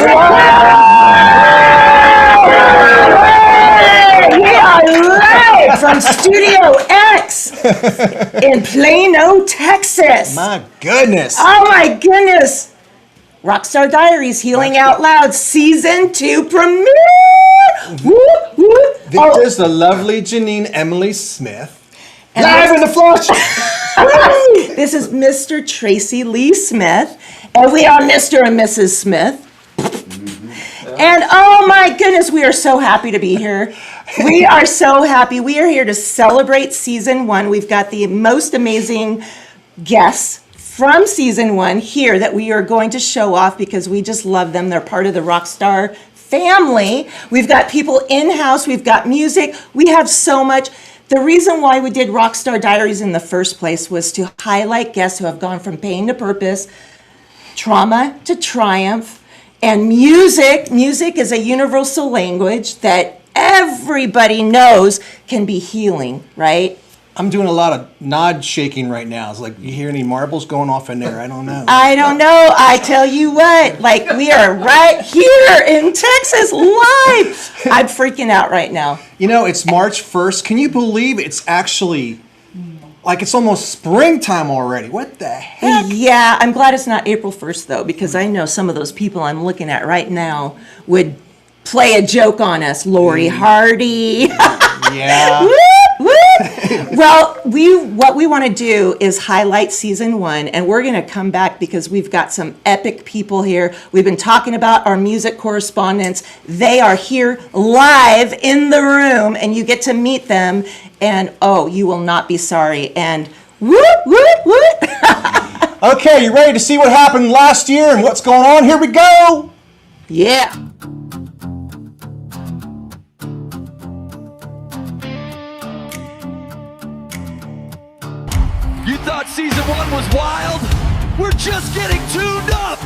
We are live from Studio X in Plano, Texas. My goodness. Oh my goodness. Rockstar Diaries, Healing Out Loud, Season 2 premiere. Whoop, whoop. This is the lovely Janine Emily Smith. And live in the flesh. This is Mr. Tracy Lee Smith, and we are Mr. and Mrs. Smith. And oh my goodness, we are so happy to be here. We are so happy. We are here to celebrate Season 1. We've got the most amazing guests from Season 1 here that we are going to show off because we just love them. They're part of the Rockstar family. We've got people in-house. We've got music. We have so much. The reason why we did Rockstar Diaries in the first place was to highlight guests who have gone from pain to purpose, trauma to triumph, and music. Music is a universal language that everybody knows can be healing, right? I'm doing a lot of nod shaking right now. It's like, you hear any marbles going off in there? I don't know. I don't know. I tell you what, like we are right here in Texas live. I'm freaking out right now. You know, it's March 1st. Can you believe it's actually, like it's almost springtime already? What the heck? Yeah, I'm glad it's not April 1st though, because I know some of those people I'm looking at right now would play a joke on us. Lori Hardy. Yeah. Well, what we want to do is highlight Season 1, and we're going to come back because we've got some epic people here. We've been talking about our music correspondents. They are here live in the room, and you get to meet them, and oh, you will not be sorry. And whoop, whoop, whoop. Okay, you ready to see what happened last year and what's going on? Here we go. Yeah. You thought Season 1 was wild? We're just getting tuned up!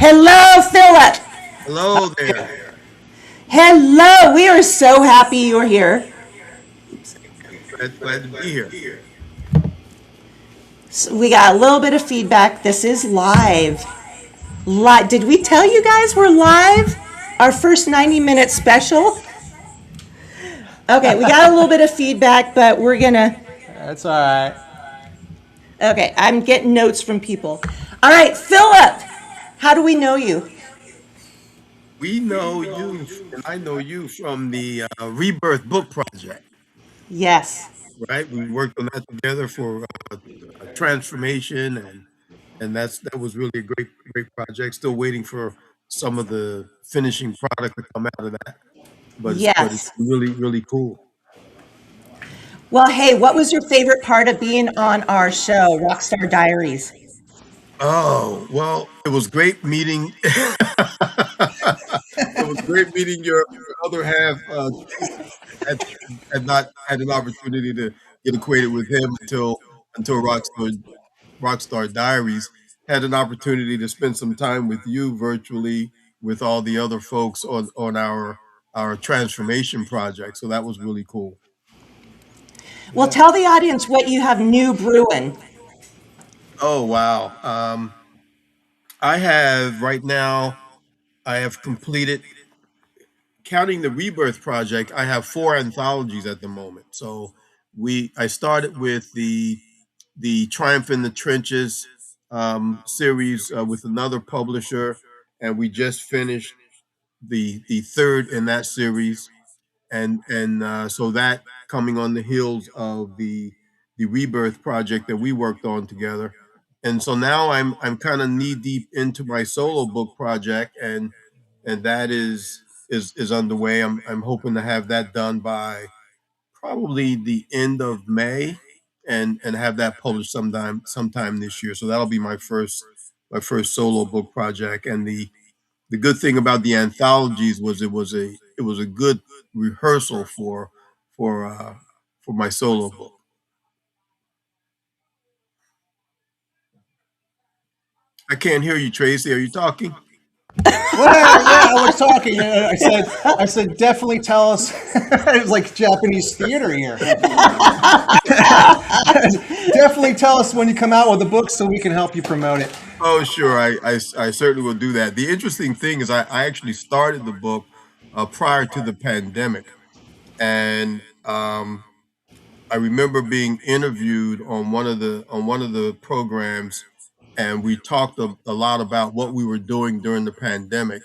Hello, Phillip. Hello there. Hello. We are so happy you're here. Glad to be here. So we got a little bit of feedback. This is live. Live. Did we tell you guys we're live? Our first 90-minute special? Okay, we got a little bit of feedback, but we're going to... That's all right. Okay, I'm getting notes from people. All right, Phillip, how do we know you? We know you, and I know you from the Rebirth Book Project, Yes. right? We worked on that together for a transformation, and that was really a great project. Still waiting for some of the finishing product to come out of that, but it's Yes. really cool. Well, hey, what was your favorite part of being on our show, Rockstar Diaries? Oh, well, it was great meeting. It was great meeting your other half. Had, had not had an opportunity to get acquainted with him until Rockstar Diaries. Had an opportunity to spend some time with you virtually with all the other folks on our transformation project. So that was really cool. Well, tell the audience what you have new brewing. Oh wow. I have right now. I have completed, counting the Rebirth project, I have 4 anthologies at the moment. So I started with the Triumph in the Trenches series with another publisher, and we just finished the third in that series, and so that coming on the heels of the Rebirth project that we worked on together. And so now I'm kind of knee deep into my solo book project, and that is underway. I'm hoping to have that done by probably the end of May, and have that published sometime this year. So that'll be my first solo book project. And the good thing about the anthologies was it was a good rehearsal for my solo book. I can't hear you, Tracy. Are you talking? Well, yeah, I was talking. I said, definitely tell us. It was like Japanese theater here. Definitely tell us when you come out with a book so we can help you promote it. Oh, sure. I certainly will do that. The interesting thing is I actually started the book prior to the pandemic. And I remember being interviewed on one of the programs, and we talked a lot about what we were doing during the pandemic.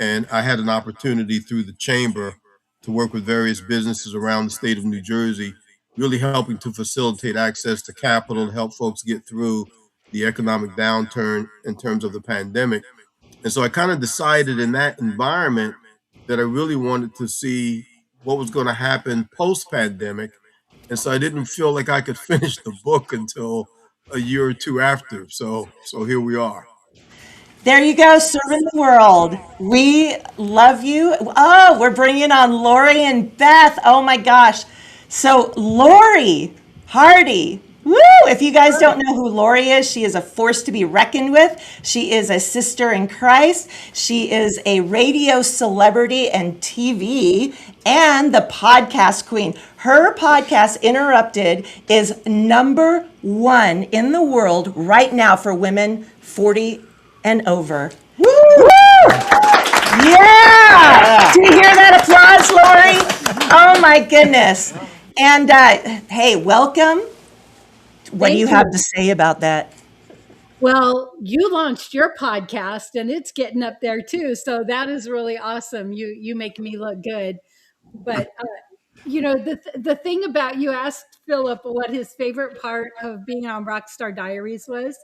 And I had an opportunity through the chamber to work with various businesses around the state of New Jersey, really helping to facilitate access to capital to help folks get through the economic downturn in terms of the pandemic. And so I kind of decided in that environment that I really wanted to see what was going to happen post pandemic. And so I didn't feel like I could finish the book until a year or two after. So here we are. There you go, serving the world. We love you. Oh, we're bringing on Lori and Beth. Oh my gosh. So Lori Hardy. Woo! If you guys don't know who Lori is, she is a force to be reckoned with. She is a sister in Christ. She is a radio celebrity and TV and the podcast queen. Her podcast, Interrupted, is #1 in the world right now for women 40 and over. Woo! Yeah! Do you hear that applause, Lori? Oh my goodness. And hey, welcome. What do you have to say about that? Well, you launched your podcast and it's getting up there too. So that is really awesome. You make me look good. But the thing about, you asked Phillip what his favorite part of being on Rockstar Diaries was.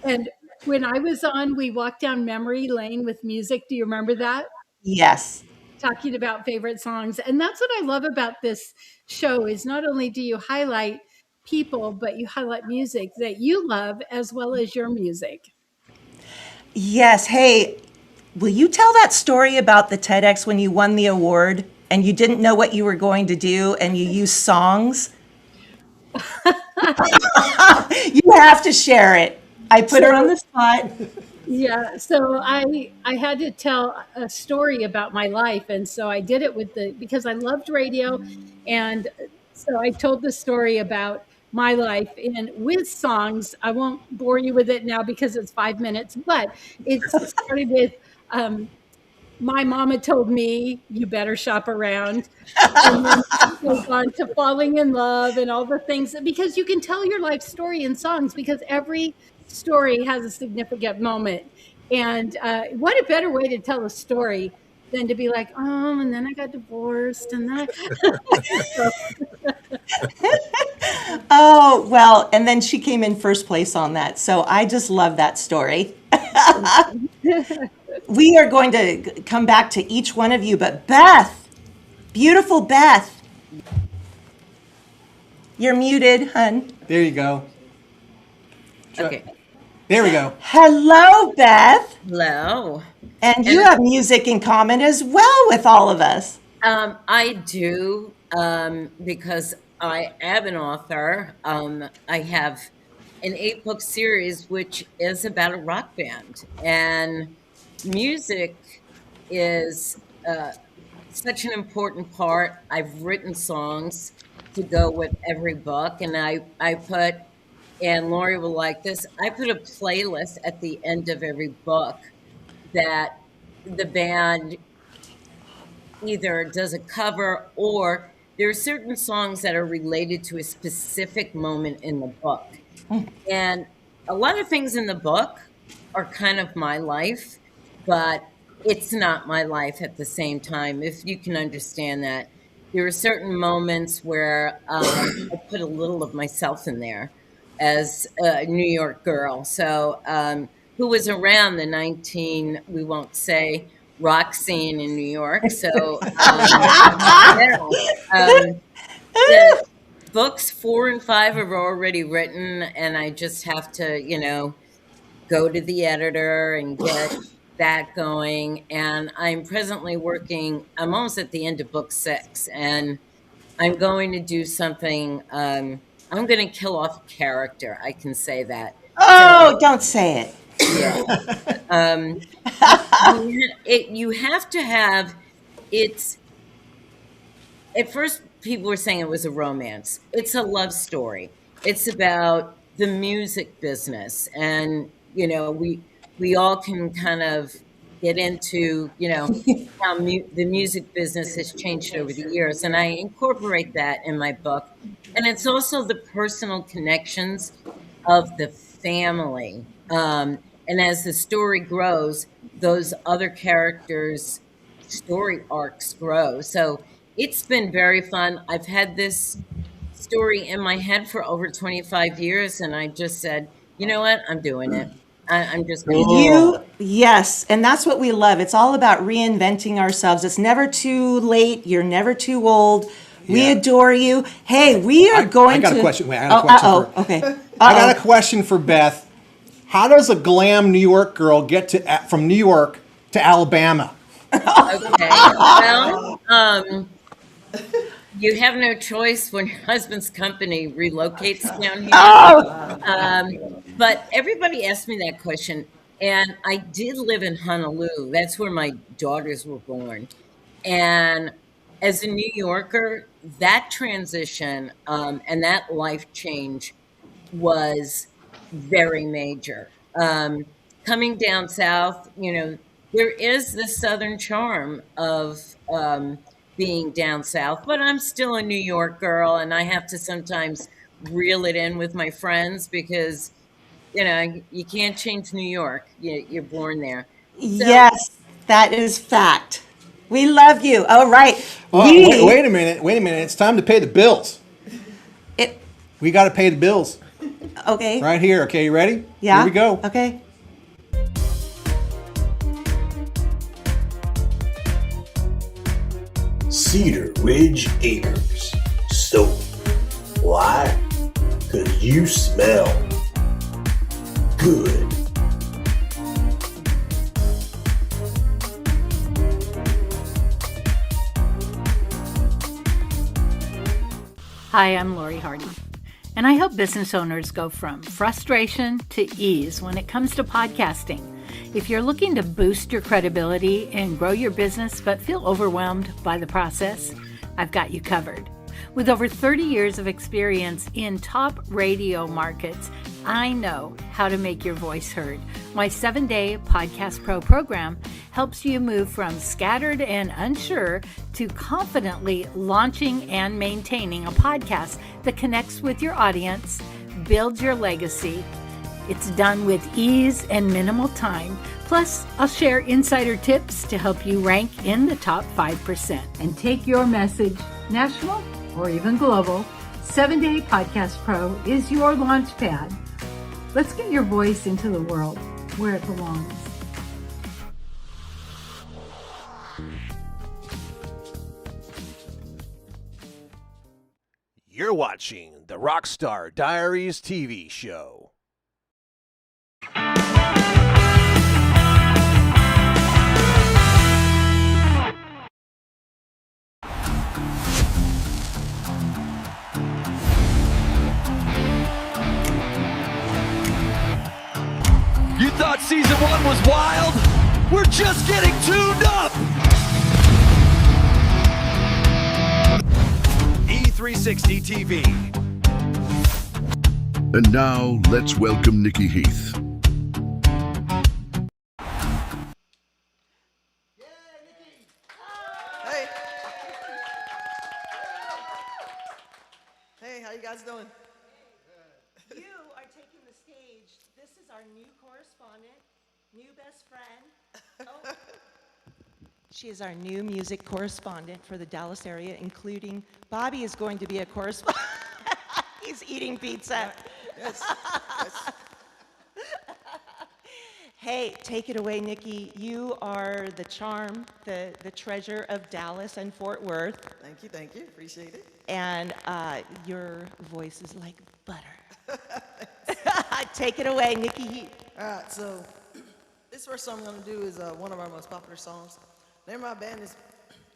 And when I was on, we walked down memory lane with music. Do you remember that? Yes. Talking about favorite songs. And that's what I love about this show is not only do you highlight people, but you highlight music that you love as well as your music. Yes. Hey, will you tell that story about the TEDx when you won the award and you didn't know what you were going to do and you used songs? You have to share it. I put her on the spot. Yeah, so I had to tell a story about my life, and so I did it with the because I loved radio, and so I told the story about my life and with songs. I won't bore you with it now because it's 5 minutes, but it started with um, my mama told me you better shop around, and then it goes on to falling in love and all the things because you can tell your life story in songs because every story has a significant moment. And what a better way to tell a story than to be like, oh, and then I got divorced, and then so, Oh, well, and then she came in first place on that. So I just love that story. We are going to come back to each one of you, but Beth, beautiful Beth, you're muted, hun. There you go. Okay. There we go. Hello, Beth. Hello. And you have music in common as well with all of us. I do because I am an author. I have an 8-book series which is about a rock band, and music is such an important part. I've written songs to go with every book, and I put, and Lori will like this, I put a playlist at the end of every book that the band either does a cover or there are certain songs that are related to a specific moment in the book. And a lot of things in the book are kind of my life, but it's not my life at the same time, if you can understand that. There are certain moments where I put a little of myself in there as a New York girl. So, who was around the we won't say, rock scene in New York. So, the books 4 and 5 are already written, and I just have to, go to the editor and get that going. And I'm presently I'm almost at the end of book 6, and I'm going to do something. I'm going to kill off a character. I can say that. Oh, don't say it. Yeah. You have to have it's. At first, people were saying it was a romance. It's a love story. It's about the music business, and we all can kind of get into how the music business has changed over the years, and I incorporate that in my book. And it's also the personal connections of the family. And as the story grows, those other characters' story arcs grow. So it's been very fun. I've had this story in my head for over 25 years, and I just said, you know what? I'm doing it. I'm just going to do it. Yes, and that's what we love. It's all about reinventing ourselves. It's never too late. You're never too old. We adore you. Hey, we are going to... I got a question. Wait, I got a question. Okay. I got a question for Beth. How does a glam New York girl get from New York to Alabama? Okay. Well, you have no choice when your husband's company relocates down here. But everybody asked me that question, and I did live in Honolulu. That's where my daughters were born. And as a New Yorker, that transition and that life change was very major. Coming down south, there is the Southern charm of being down south, but I'm still a New York girl, and I have to sometimes reel it in with my friends because, you can't change New York. You're born there. So, yes, that is fact. We love you. All right. Wait a minute. It's time to pay the bills. We got to pay the bills. Okay. Right here. Okay, you ready? Yeah. Here we go. Okay. Cedar Ridge Acres. So, why? 'Cause you smell good. Hi, I'm Lori Hardy, and I help business owners go from frustration to ease when it comes to podcasting. If you're looking to boost your credibility and grow your business but feel overwhelmed by the process, I've got you covered. With over 30 years of experience in top radio markets, I know how to make your voice heard. My 7-day Podcast Pro program helps you move from scattered and unsure to confidently launching and maintaining a podcast that connects with your audience, builds your legacy. It's done with ease and minimal time. Plus, I'll share insider tips to help you rank in the top 5%. And take your message national or even global. 7-day Podcast Pro is your launch pad. Let's get your voice into the world where it belongs. You're watching the Rockstar Diaries TV show. You thought season 1 was wild? We're just getting tuned up! E360 TV. And now, let's welcome Nikki Heath. Hey. Hey, how you guys doing? You are taking the stage. This is our new correspondent, new best friend. Oh. She is our new music correspondent for the Dallas area, including Bobby is going to be a correspondent. He's eating pizza. Yes. Hey, take it away, Nikki. You are the charm, the treasure of Dallas and Fort Worth. Thank you. Appreciate it. And your voice is like butter. Take it away, Nikki Heath. All right, so this first song I'm going to do is one of our most popular songs. The name of my band is,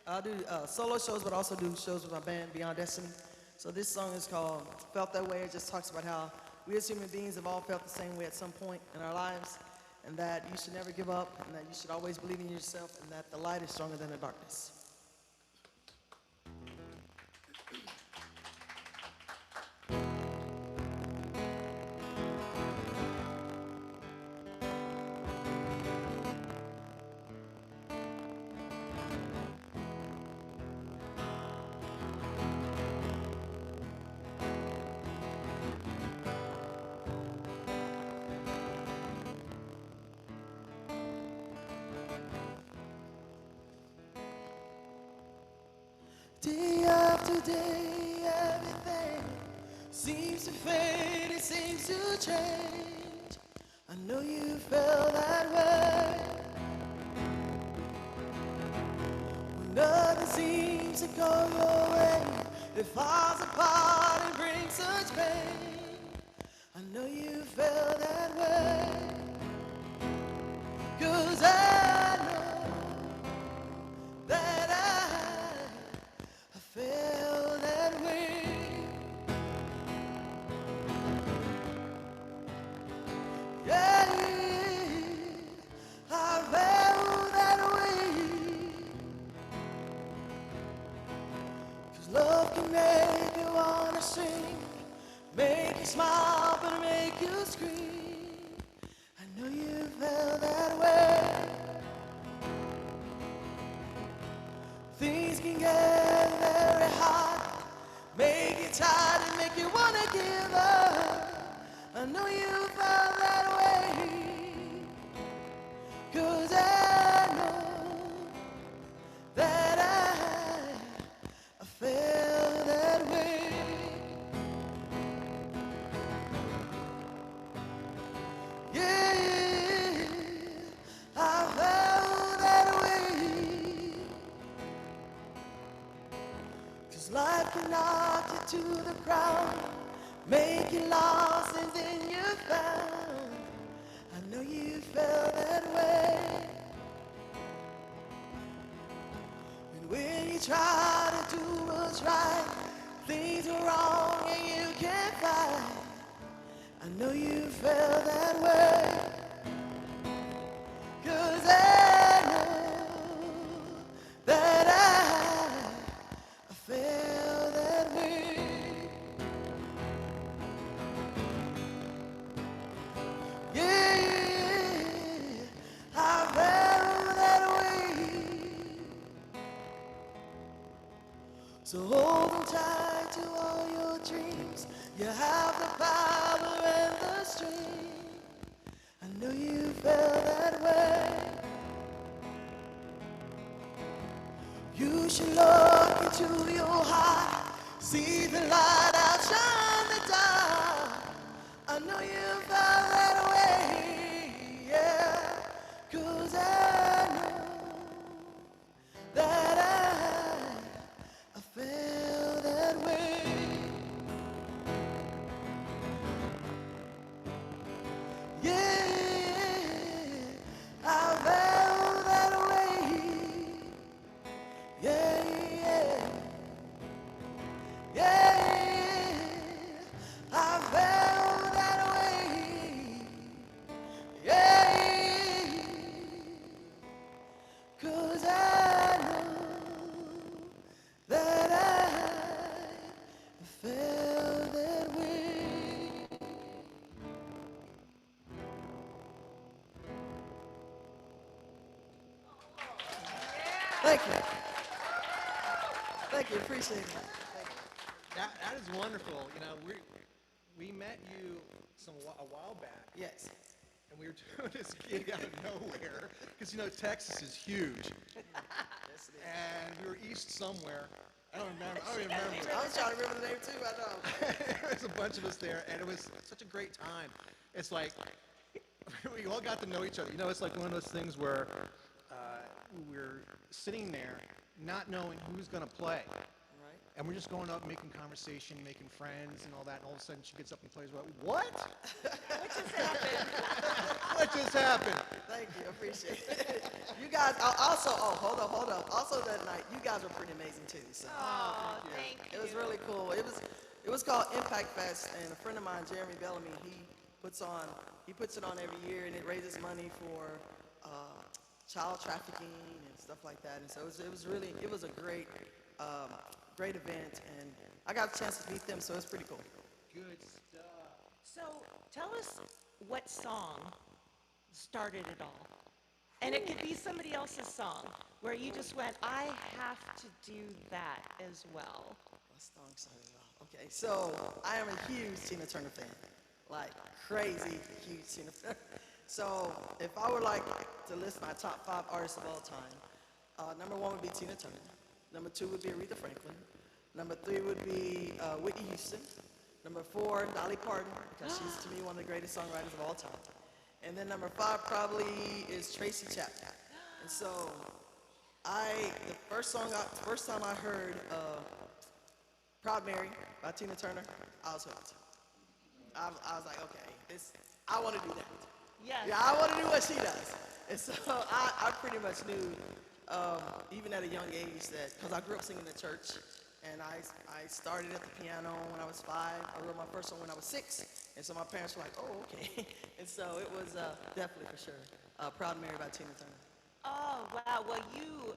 I do solo shows, but also do shows with my band, Beyond Destiny. So this song is called Felt That Way. It just talks about how we as human beings have all felt the same way at some point in our lives, and that you should never give up, and that you should always believe in yourself, and that the light is stronger than the darkness. Day after day, everything seems to fade, it seems to change. I know you felt that way. When nothing seems to go your way, it falls apart and brings such pain. I know you felt that way. 'Cause I know that I feel that way. Yeah, I feel that way. 'Cause love can make you wanna sing, make you smile, but make you scream. I know you feel that way. Things can get very hard, make you tired and make you wanna give up. I know you felt that way. 'Cause I know that I feel that way. Yeah, I felt that way. 'Cause life can knock you to the ground, make you lost and then you found. I know you felt that way. And when you try to do what's right, things are wrong and you can't fight. I know you felt that way. So hold on tight to all your dreams. You have the power and the strength. I know you felt that way. You should look into your heart, see the light outshine the dark. I know you felt that way, yeah. 'Cause I know that I felt that way. Yeah, I felt that way. Yeah, yeah, yeah, I felt that way. Yeah, 'cause I know that I felt that way. Thank you. Thank you, appreciate it. Thank you. That is wonderful. You know, we met you a while back. Yes. And we were doing this gig out of nowhere because, you know, Texas is huge. And we were east somewhere. I don't remember. I don't even remember. I was trying to remember the name too, I know. There was a bunch of us there, and it was such a great time. It's like we all got to know each other. You know, it's like one of those things where we're sitting there not knowing who's going to play. Right. And we're just going up, making conversation, making friends, and all that. And all of a sudden, she gets up and plays. What? What just happened? What just happened? Thank you, appreciate it. You guys also, hold up. Also that night, you guys were pretty amazing too. So. Oh, thank you. It was really cool. It was called Impact Fest, and a friend of mine, Jeremy Bellamy, he puts it on every year, and it raises money for child trafficking and stuff like that. And so it was a great event, and I got a chance to meet them, so it's pretty cool. Good stuff. So tell us what song started it all. And it could be somebody else's song where you just went, I have to do that as well. What song started it all? Okay, so I am a huge Tina Turner fan. Like crazy huge Tina Turner. So if I were like to list my top 5 artists of all time, number 1 would be Tina Turner. Number 2 would be Aretha Franklin. Number 3 would be Whitney Houston. Number 4, Dolly Parton, because she's to me one of the greatest songwriters of all time. And then number 5 probably is Tracy Chapman. And so the first time I heard Proud Mary by Tina Turner, I was hooked. I was like, okay, I want to do that. Yes. Yeah, I want to do what she does. And so I pretty much knew, even at a young age, that because I grew up singing in church, and I started at the piano when I was 5. I wrote my first song when I was 6, and so my parents were like, oh, okay. And so it was definitely for sure Proud Mary by Tina Turner. Oh, wow. Well, you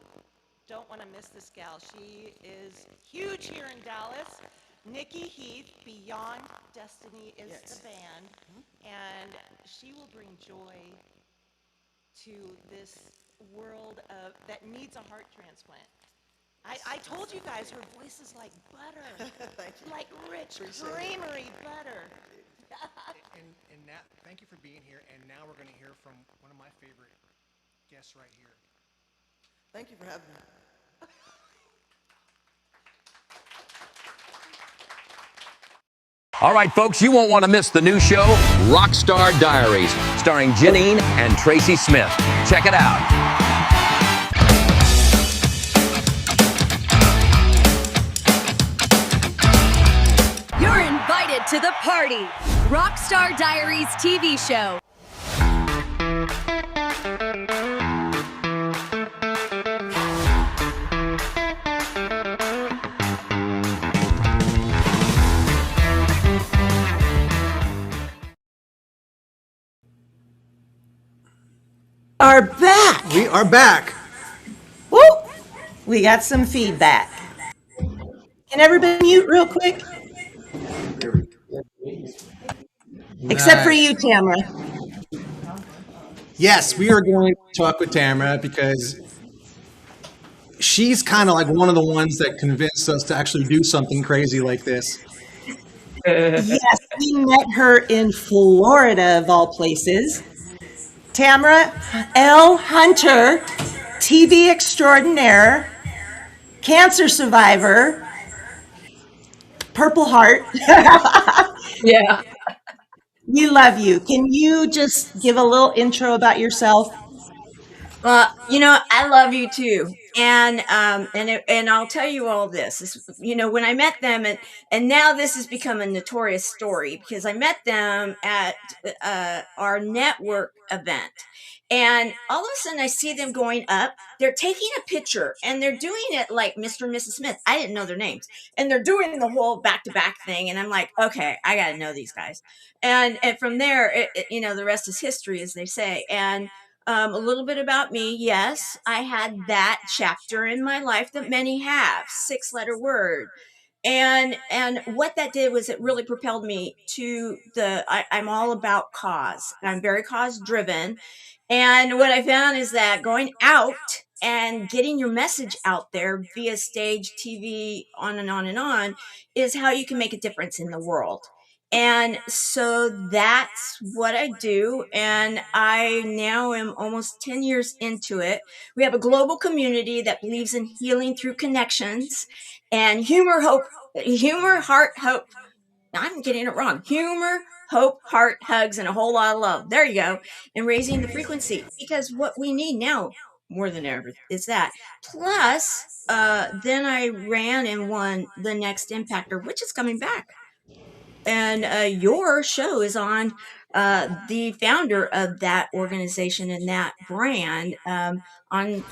don't want to miss this gal. She is huge here in Dallas. Nikki Heath, Beyond Destiny is the band, and she will bring joy to this world that needs a heart transplant. I told you guys her voice is like butter. Thank you. Like rich, Appreciate creamery butter. And now, thank you for being here. And now we're going to hear from one of my favorite guests right here. Thank you for having me. All right, folks, you won't want to miss the new show, Rockstar Diaries, starring Janine and Tracy Smith. Check it out. You're invited to the party. Rockstar Diaries TV show. Are back. We are back. Woo! We got some feedback. Can everybody mute real quick? Except for you, Tamara. Yes, we are going to talk with Tamara because she's kind of like one of the ones that convinced us to actually do something crazy like this. Yes, we met her in Florida, of all places. Tamara L. Hunter, TV extraordinaire, cancer survivor, Purple Heart. Yeah. We love you. Can you just give a little intro about yourself? Well, I love you too. And I'll tell you all this. When I met them, and now this has become a notorious story because I met them at our network event. And all of a sudden I see them going up. They're taking a picture and they're doing it like Mr. and Mrs. Smith. I didn't know their names. And they're doing the whole back-to-back thing. And I'm like, okay, I got to know these guys. And from there, the rest is history, as they say. And a little bit about me. Yes, I had that chapter in my life that many have, 6-letter word. And what that did was it really propelled me to I'm all about cause. I'm very cause driven. And what I found is that going out and getting your message out there via stage, TV, on and on and on is how you can make a difference in the world. And so that's what I do. And I now am almost 10 years into it. We have a global community that believes in healing through connections and humor, heart, hope. I'm getting it wrong. Humor, hope, heart, hugs, and a whole lot of love. There you go. And raising the frequency, because what we need now more than ever is that. Plus, then I ran and won the Next Impactor, which is coming back. And your show is on the founder of that organization and that brand on,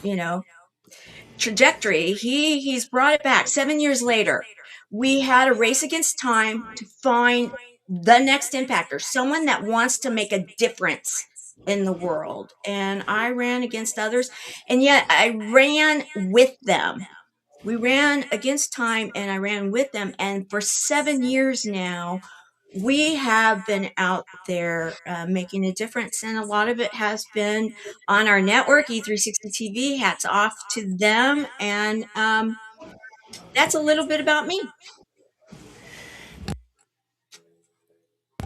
trajectory. He's brought it back 7 years later. We had a race against time to find the next impactor, someone that wants to make a difference in the world. And I ran against others, and yet I ran with them. We ran against time and I ran with them. And for 7 years now, we have been out there making a difference. And a lot of it has been on our network, E360 TV. Hats off to them. And that's a little bit about me.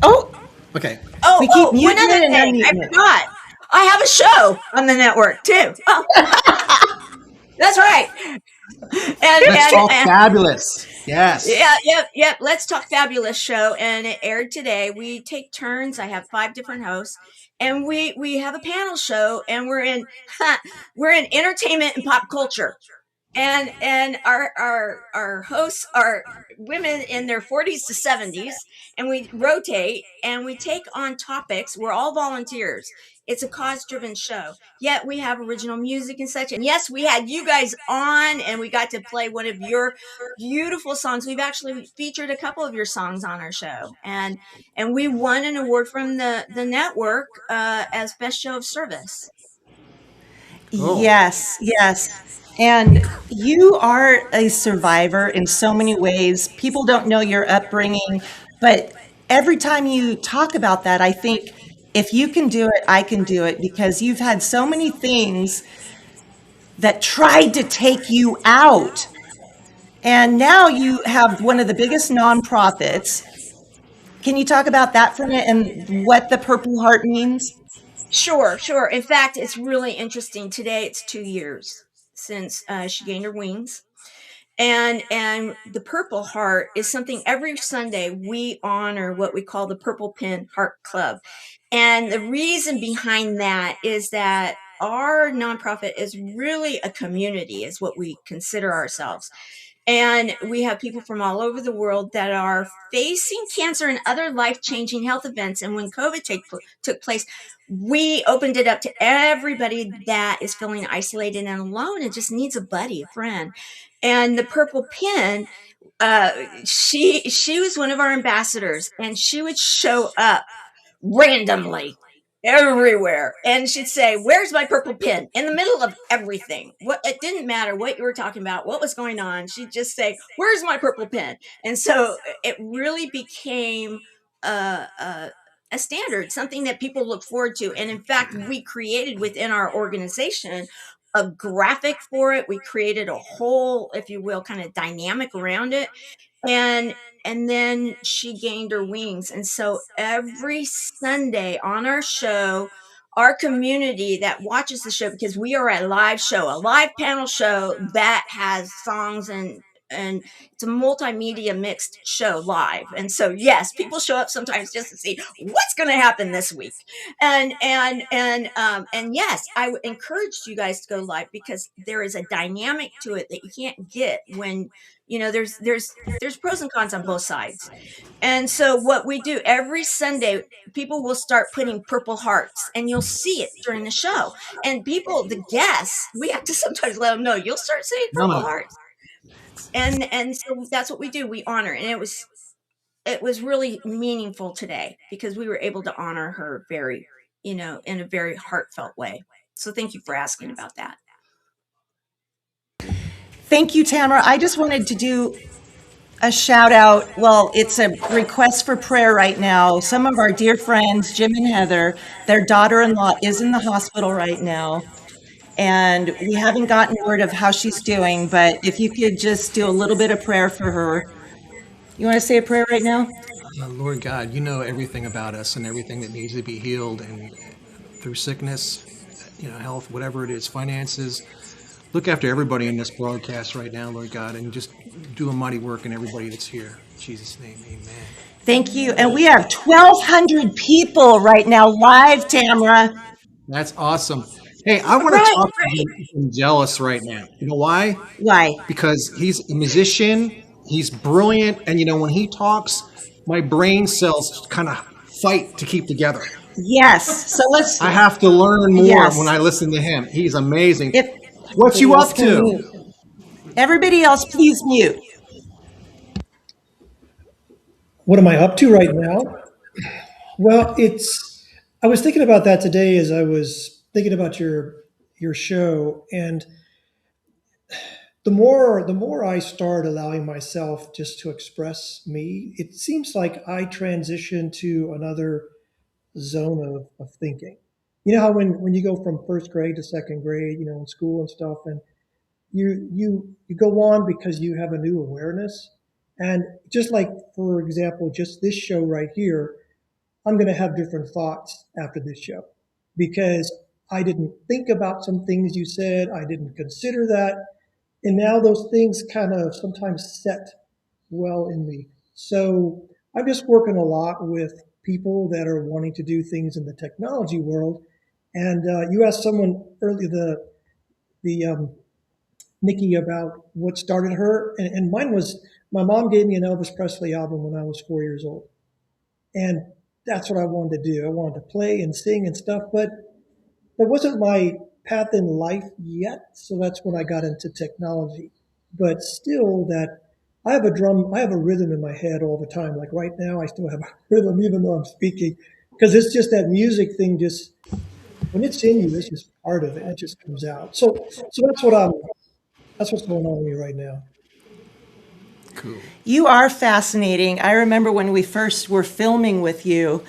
Oh, okay. We keep muting one other and thing. I unmuting it. forgot. I have a show on the network too. Oh, that's right. Let's talk fabulous. Yes. Yep. Let's Talk Fabulous show, and it aired today. We take turns. I have 5 different hosts, and we have a panel show, and we're in entertainment and pop culture. And our hosts are women in their 40s to 70s, and we rotate and we take on topics. We're all volunteers. It's a cause-driven show. Yet we have original music and such. And yes, we had you guys on, and we got to play one of your beautiful songs. We've actually featured a couple of your songs on our show, and we won an award from the network as best show of service. Oh. Yes. And you are a survivor in so many ways. People don't know your upbringing, but every time you talk about that, I think if you can do it, I can do it, because you've had so many things that tried to take you out. And now you have one of the biggest nonprofits. Can you talk about that for a minute and what the Purple Heart means? Sure. In fact, it's really interesting. Today, it's 2 years since she gained her wings. And the Purple Heart is something every Sunday we honor what we call the Purple Pin Heart Club. And the reason behind that is that our nonprofit is really a community, is what we consider ourselves. And we have people from all over the world that are facing cancer and other life-changing health events. And when COVID took place, we opened it up to everybody that is feeling isolated and alone and just needs a buddy, a friend. And the Purple Pin, she was one of our ambassadors, and she would show up randomly everywhere, and she'd say, "Where's my purple pin?" In the middle of everything. It didn't matter what you were talking about, what was going on. She'd just say, "Where's my purple pin?" And so it really became a standard, something that people look forward to. And in fact, we created within our organization a graphic for it. We created a whole, if you will, kind of dynamic around it. And then she gained her wings. And so every Sunday on our show, our community that watches the show, because we are a live show, a live panel show that has songs, and it's a multimedia mixed show live. And so yes, people show up sometimes just to see what's going to happen this week. And yes, I would encourage you guys to go live, because there is a dynamic to it that you can't get when, there's pros and cons on both sides. And so what we do every Sunday, people will start putting purple hearts, and you'll see it during the show. And people, the guests, we have to sometimes let them know, you'll start seeing purple hearts. And so that's what we do. We honor. And it was really meaningful today, because we were able to honor her very, in a very heartfelt way. So thank you for asking about that. Thank you, Tamara. I just wanted to do a shout out. Well, it's a request for prayer right now. Some of our dear friends, Jim and Heather, their daughter-in-law is in the hospital right now. And we haven't gotten word of how she's doing, but if you could just do a little bit of prayer for her. You want to say a prayer right now? Lord God, you know everything about us and everything that needs to be healed, and through sickness, health, whatever it is, finances. Look after everybody in this broadcast right now, Lord God, and just do a mighty work in everybody that's here. In Jesus' name, amen. Thank you. And we have 1,200 people right now live, Tamara. That's awesome. Hey, I want to talk to Vangelis right now. You know why? Why? Because he's a musician. He's brilliant. And, when he talks, my brain cells kind of fight to keep together. Yes. So I have to learn more when I listen to him. He's amazing. What you up to? Everybody else, please mute. What am I up to right now? Well, I was thinking about that today as I was thinking about your show, and the more I start allowing myself just to express me, it seems like I transition to another zone of thinking. You know how when you go from first grade to second grade, in school and stuff, and you go on because you have a new awareness. And just like, for example, just this show right here, I'm going to have different thoughts after this show, because I didn't think about some things you said. I didn't consider that. And now those things kind of sometimes set well in me. So I'm just working a lot with people that are wanting to do things in the technology world. And you asked someone earlier, the Nikki, about what started her. And mine was, my mom gave me an Elvis Presley album when I was 4 years old. And that's what I wanted to do. I wanted to play and sing and stuff, but that wasn't my path in life yet. So that's when I got into technology. But still, that I have a rhythm in my head all the time. Like right now, I still have a rhythm, even though I'm speaking, because it's just that music thing. Just when it's in you, it's just part of it. It just comes out. So that's what's going on with me right now. Cool. You are fascinating. I remember when we first were filming with you,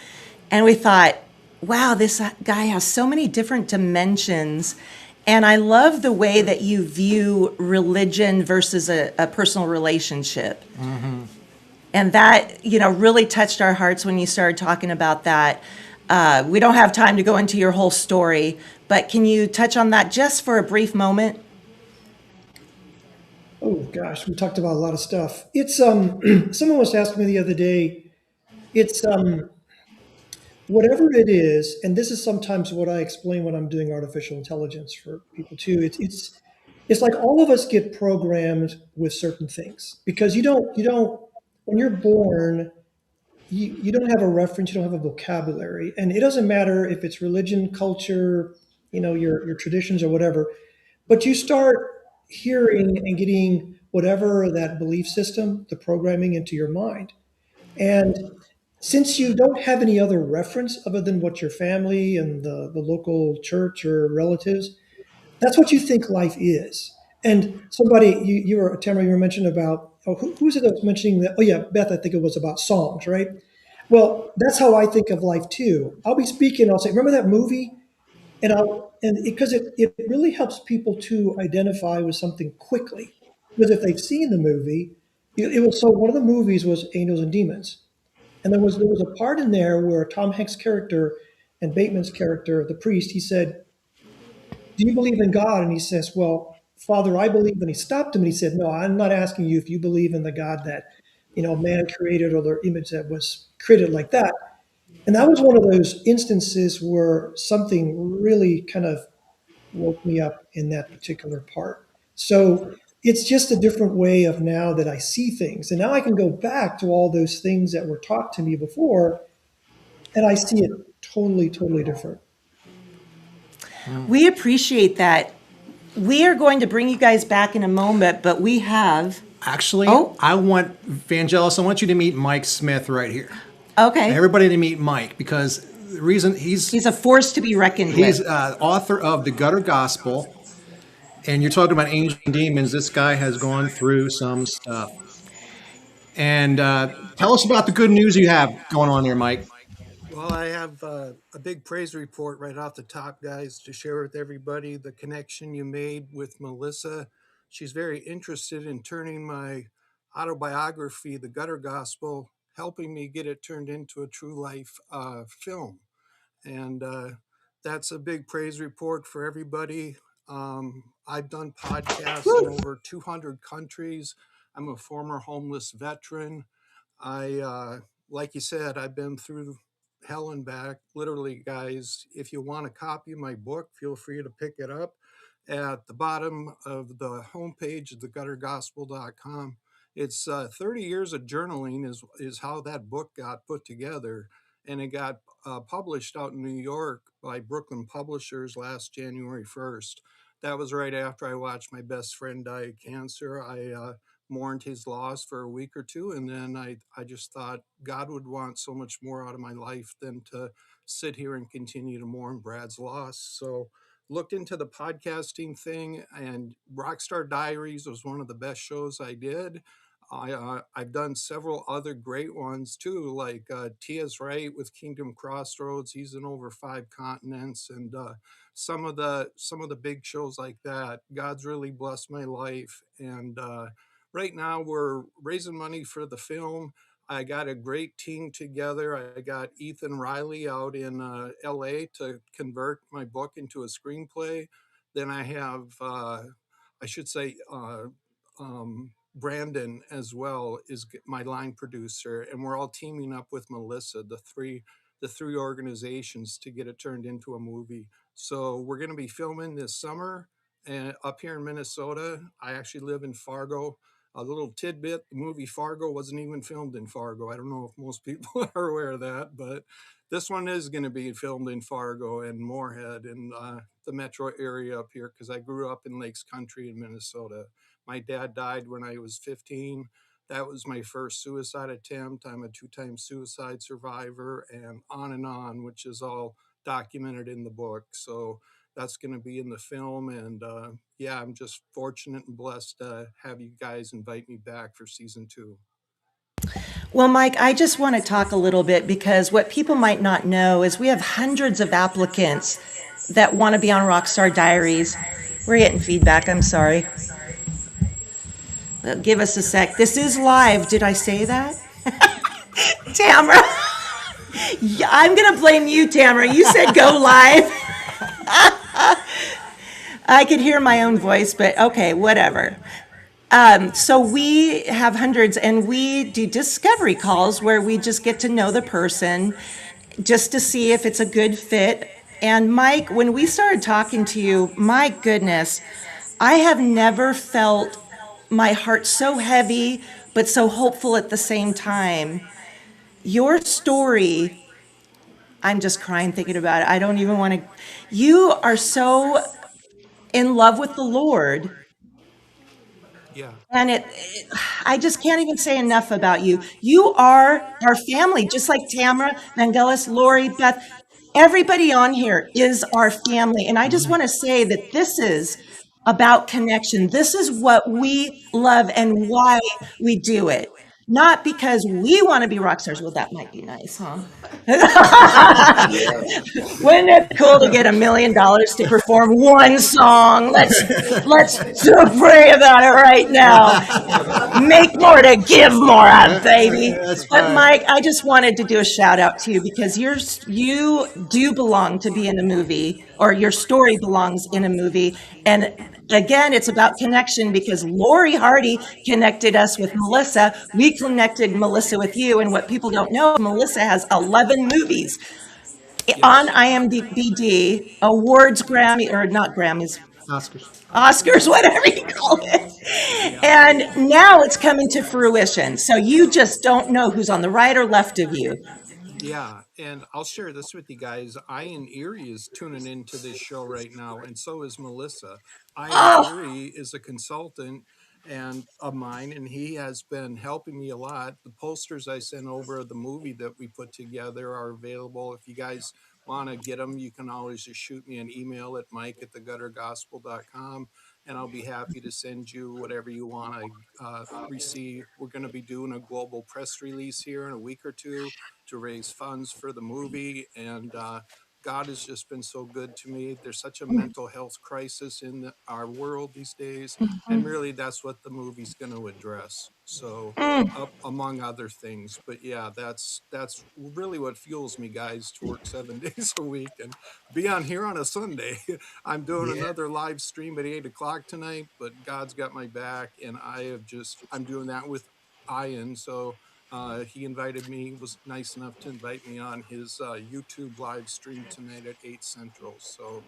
and we thought, wow, this guy has so many different dimensions. And I love the way that you view religion versus a personal relationship. Mm-hmm. And that, really touched our hearts when you started talking about that. We don't have time to go into your whole story, but can you touch on that just for a brief moment? Oh gosh, we talked about a lot of stuff. It's someone was asking me the other day, it's whatever it is, and this is sometimes what I explain when I'm doing artificial intelligence for people too. It's like all of us get programmed with certain things, because you don't when you're born, you don't have a reference, you don't have a vocabulary, and it doesn't matter if it's religion, culture, your traditions or whatever, but you start hearing and getting whatever that belief system, the programming into your mind. And since you don't have any other reference other than what your family and the local church or relatives, that's what you think life is. And somebody, Tamara, you were mentioning about, who's it that was mentioning that? Oh yeah, Beth, I think it was about songs, right? Well, that's how I think of life too. I'll be speaking, I'll say, remember that movie? And and because it really helps people to identify with something quickly. Because if they've seen the movie, it was so one of the movies was Angels and Demons, and there was a part in there where Tom Hanks' character and Bateman's character, the priest, he said, "Do you believe in God?" And he says, "Well, Father, I believe." And he stopped him and he said, "No, I'm not asking you if you believe in the God that man created or their image that was created like that." And that was one of those instances where something really kind of woke me up in that particular part. So it's just a different way of now that I see things. And now I can go back to all those things that were taught to me before, and I see it totally, totally different. We appreciate that. We are going to bring you guys back in a moment, but we have. Actually, Oh. I want Vangelis. I want you to meet Mike Smith right here. Okay. Everybody to meet Mike because the reason he's a force to be reckoned He's with. author of the Gutter Gospel, and you're talking about angels and demons. This guy has gone through some stuff. And tell us about the good news you have going on there, Mike. Well, I have a big praise report right off the top, guys, to share with everybody. The connection you made with Melissa. She's very interested in turning my autobiography, The Gutter Gospel, helping me get it turned into a true life film. And that's a big praise report for everybody. I've done podcasts in over 200 countries. I'm a former homeless veteran. Like you said, I've been through hell and back. Literally, guys, if you want a copy of my book, feel free to pick it up. At the bottom of the homepage of theguttergospel.com. It's 30 years of journaling is how that book got put together. And it got published out in New York by Brooklyn Publishers last January 1st. That was right after I watched my best friend die of cancer. I mourned his loss for a week or two, and then I just thought God would want so much more out of my life than to sit here and continue to mourn Brad's loss. So looked into the podcasting thing, and Rockstar Diaries was one of the best shows I did. I've done several other great ones too, like Tia's Right with Kingdom Crossroads. He's in over 5 continents, and some of the big shows like that. God's really blessed my life, and right now we're raising money for the film. I got a great team together. I got Ethan Riley out in LA to convert my book into a screenplay. Then I have, I should say, Brandon as well is my line producer, and we're all teaming up with Melissa, the three organizations, to get it turned into a movie. So we're going to be filming this summer and up here in Minnesota. I actually live in Fargo. A little tidbit, the movie Fargo wasn't even filmed in Fargo. I don't know if most people are aware of that, but this one is going to be filmed in Fargo and Moorhead in the metro area up here, because I grew up in Lakes Country in Minnesota. My dad died when I was 15. That was my first suicide attempt. I'm a 2-time suicide survivor, and on, which is all documented in the book. So that's going to be in the film. And yeah, I'm just fortunate and blessed to have you guys invite me back for season 2. Well, Mike, I just want to talk a little bit, because what people might not know is we have hundreds of applicants that want to be on Rockstar Diaries. We're getting feedback. I'm sorry. Give us a sec. This is live. Did I say that? Tamara. Yeah, I'm going to blame you, Tamara. You said go live. I could hear my own voice, but okay, whatever. So we have hundreds, and we do discovery calls where we just get to know the person just to see if it's a good fit. And Mike, when we started talking to you, my goodness, I have never felt my heart so heavy, but so hopeful at the same time. Your story, I'm just crying thinking about it. I don't even want to. You are so in love with the Lord. Yeah. And I just can't even say enough about you. You are our family, just like Tamara, Vangelis, Lori, Beth. Everybody on here is our family. And I just want to say that this is about connection. This is what we love and why we do it. Not because we want to be rock stars. Well, that might be nice, huh? Wouldn't it be cool to get $1 million to perform one song? Let's pray about it right now. Make more to give more out, baby. But Mike, I just wanted to do a shout out to you because you do belong to be in a movie, or your story belongs in a movie. And again, it's about connection because Lori Hardy connected us with Melissa. We connected Melissa with you. And what people don't know, Melissa has 11 movies on IMDb, awards, Grammy, or not Grammys, Oscars, whatever you call it. And now it's coming to fruition. So you just don't know who's on the right or left of you. Yeah, and I'll share this with you guys. Ian Erie is tuning into this show right now, and so is Melissa. Ian Erie is a consultant and of mine, and he has been helping me a lot. The posters I sent over of the movie that we put together are available. If you guys want to get them, you can always just shoot me an email at mike@theguttergospel.com, and I'll be happy to send you whatever you want to receive. We're going to be doing a global press release here in a week or two to raise funds for the movie. And God has just been so good to me. There's such a mental health crisis in our world these days. And really, that's what the movie's going to address. So, among other things. But yeah, that's really what fuels me, guys, to work 7 days a week and be on here on a Sunday. I'm doing another live stream at 8 o'clock tonight, but God's got my back. And I'm doing that with Ian. So, he invited me, was nice enough to invite me on his YouTube live stream tonight at 8 Central. So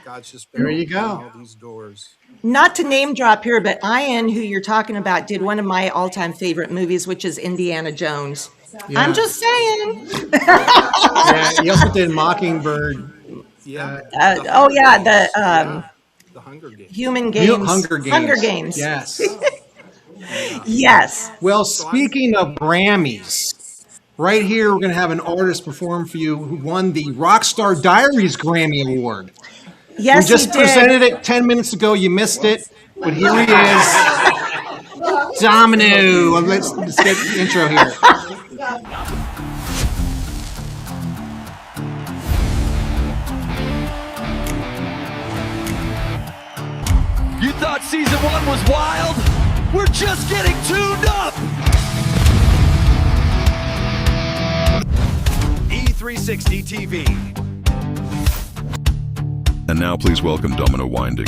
God's just been opening all these doors. Not to name drop here, but Ian, who you're talking about, did one of my all-time favorite movies, which is Indiana Jones. Yeah. I'm just saying. Yeah, he also did Mockingbird. Yeah. The Hunger Games. Human Games. Hunger Games. Hunger Games. Yes. Yes. Well, speaking of Grammys, right here we're going to have an artist perform for you who won the Rockstar Diaries Grammy Award. Yes, we just he did. presented it 10 minutes ago. You missed it, but here he is. Domino. Let's get the intro here. You thought season 1 was wild? We're just getting tuned up! E360 TV. And now please welcome Domino Winding.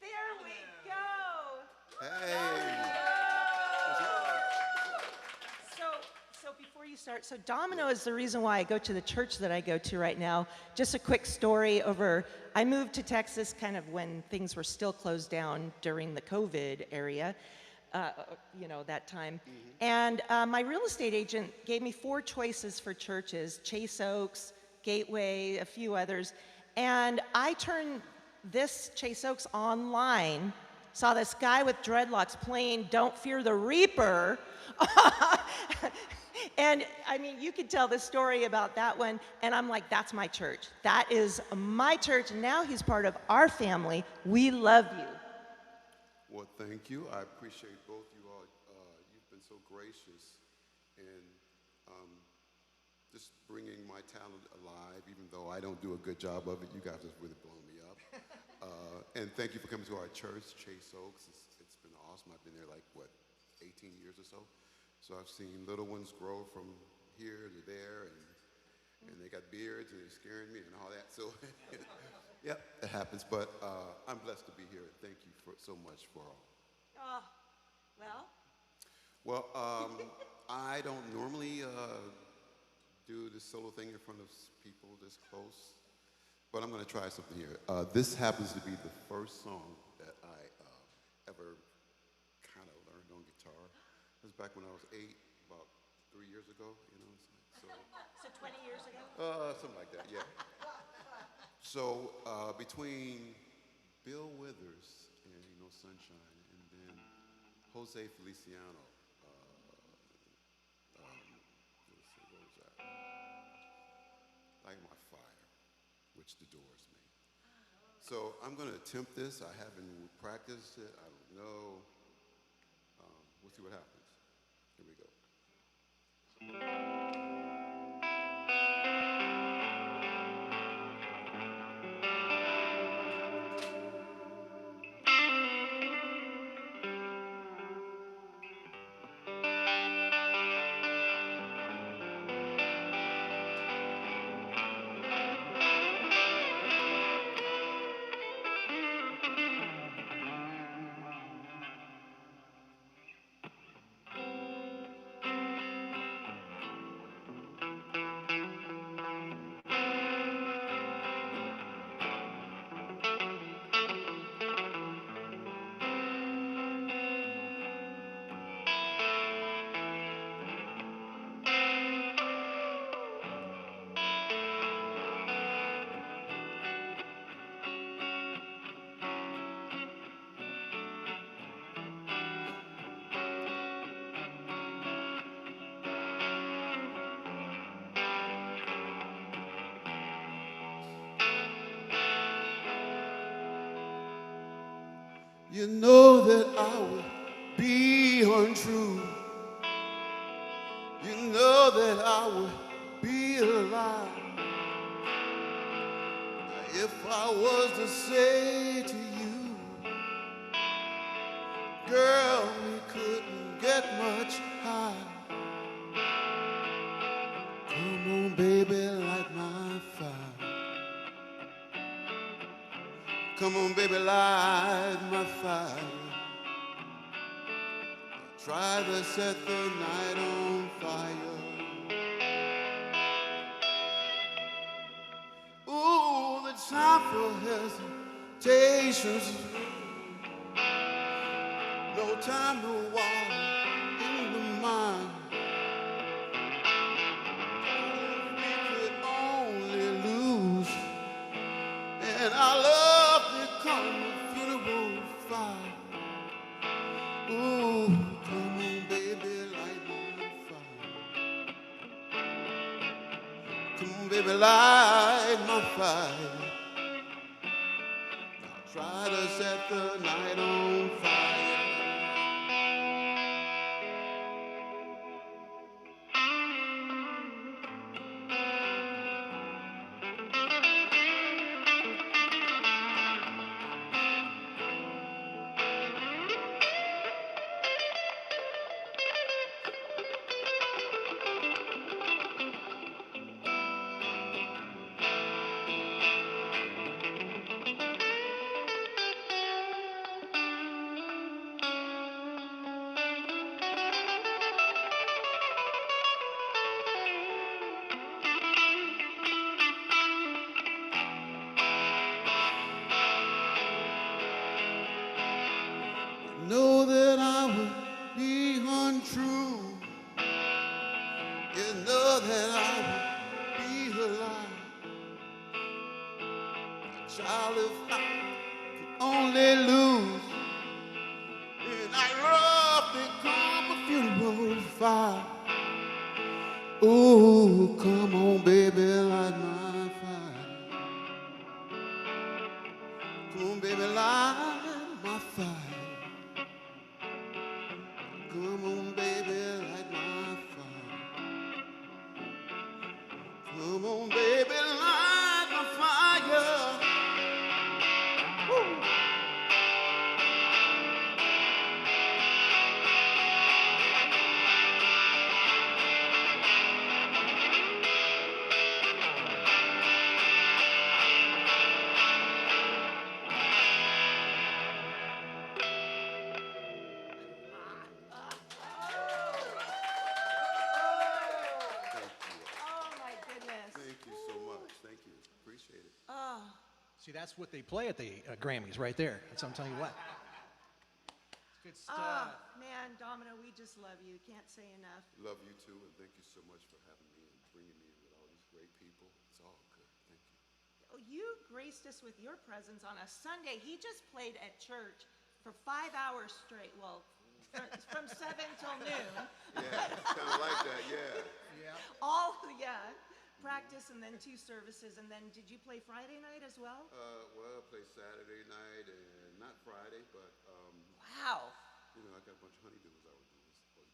There we go. Hey. So before you start, so Domino is the reason why I go to the church that I go to right now. Just a quick story I moved to Texas kind of when things were still closed down during the COVID area, that time. And my real estate agent gave me 4 choices for churches: Chase Oaks, Gateway, a few others. And I turned this Chase Oaks online, saw this guy with dreadlocks playing Don't Fear the Reaper. And I mean, you could tell the story about that one, and I'm like, that's my church. That is my church. Now he's part of our family. We love you. Well, thank you. I appreciate both you all. You've been so gracious in just bringing my talent alive, even though I don't do a good job of it. You guys have really blown me up. And thank you for coming to our church, Chase Oaks. It's been awesome. I've been there 18 years or so. So I've seen little ones grow from here to there, and they got beards and they're scaring me and all that. So, yeah, it happens. But I'm blessed to be here. Thank you so much for all. Oh, well. Well, I don't normally do this solo thing in front of people this close, but I'm going to try something here. This happens to be the first song that I ever kind of learned on guitar. It was back when I was 8, about 3 years ago, So 20 years ago? Something like that, yeah. So between Bill Withers and Sunshine, and then Jose Feliciano, let's see, what was that? Light My Fire. which the Doors made. So I'm going to attempt this. I haven't practiced it. I don't know. We'll see what happens. Here we go. You know that I would be untrue. You know that I would be a lie if I was to say to you, girl, we couldn't get much higher. Come on, baby, light my fire. Come on, baby, light my fire. Try to set the night on fire. Ooh, the time for hesitations. No time to walk in the mind. We could only lose, and our love become a funeral fire. Ooh, come on, baby, light my fire. Come on, baby, light my fire. I'll try to set the night on fire. Know that I would be untrue. You know that I would be a lie. Child, if I could only lose, and I rough become a funeral fire. Ooh, come on, baby, light my fire. Come on, baby, light my fire. Come on, baby, light my fire. Come on, baby, light my fire. Woo. See, that's what they play at the Grammys right there. That's what I'm telling you what. Good stuff. Oh, man, Domino, we just love you. Can't say enough. Love you too, and thank you so much for having me and bringing me with all these great people. It's all good. Thank you. Oh, you graced us with your presence on a Sunday. He just played at church for 5 hours straight. Well, from 7 till noon. Yeah, kind of like that, yeah. All, practice. practice and then 2 services, and then did you play Friday night as well? Well, I play Saturday night and not Friday, but Wow. you know, I got a bunch of honeydews I was doing. So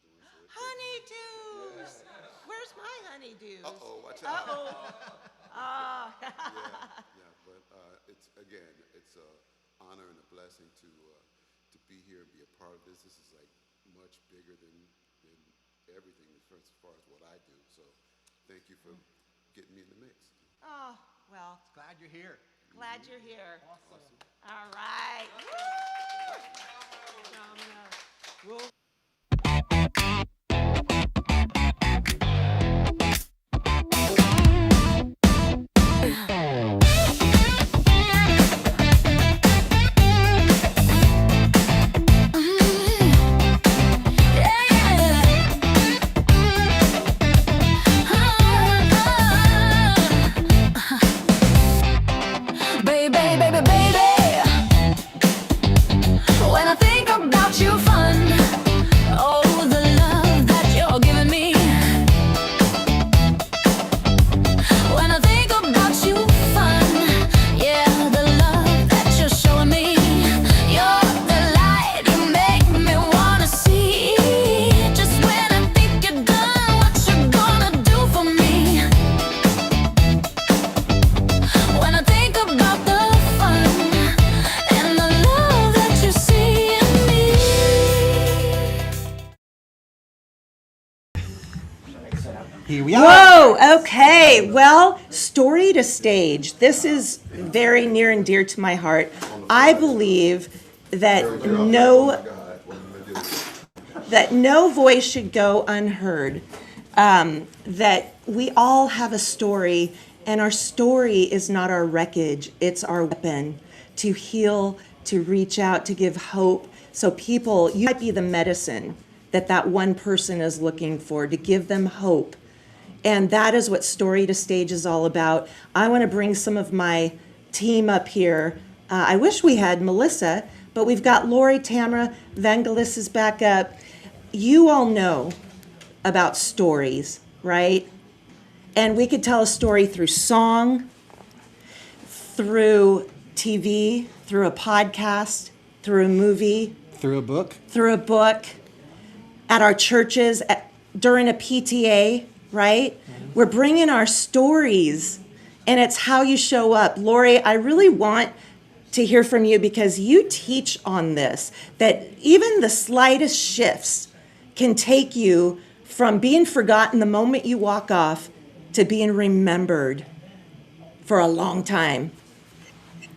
Honeydews. Where's my honeydews? Uh-oh, watch out. Ah. Yeah, but it's again, it's a honor and a blessing to be here and be a part of this. This is like much bigger than everything as far as what I do. So, thank you for getting me in the mix. Oh, well. Glad you're here. Glad you're here. Awesome. All right. Woo! Well, when I think about you, fun. Oh, the love that you're giving me. When I think about you, fun. Yeah, the love that you're showing me. You're the light you make me wanna see. Just when I think you're done, what you gonna do for me? When I think about the fun and the love that you see in me. Here we are. Whoa, okay. Well, story to stage. This is very near and dear to my heart. I believe that no voice should go unheard. That we all have a story, and our story is not our wreckage, it's our weapon to heal, to reach out, to give hope. So people, you might be the medicine that one person is looking for, to give them hope. And that is what Story to Stage is all about. I want to bring some of my team up here. I wish we had Melissa, but we've got Lori, Tamara, Vangelis is back up. You all know about stories, right? And we could tell a story through song, through TV, through a podcast, through a movie, Through a book. at our churches, during a PTA, right? We're bringing our stories, and it's how you show up. Lori, I really want to hear from you because you teach on this, that even the slightest shifts can take you from being forgotten the moment you walk off to being remembered for a long time.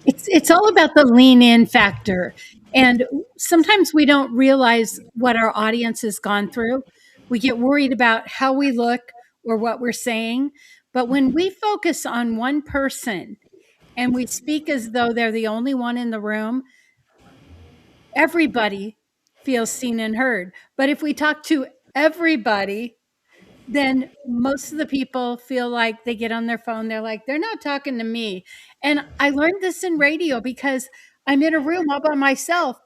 It's all about the lean in factor. And sometimes we don't realize what our audience has gone through. We get worried about how we look or what we're saying. But when we focus on one person and we speak as though they're the only one in the room, everybody feels seen and heard. But if we talk to everybody, then most of the people feel like they get on their phone. They're like, they're not talking to me. And I learned this in radio because I'm in a room all by myself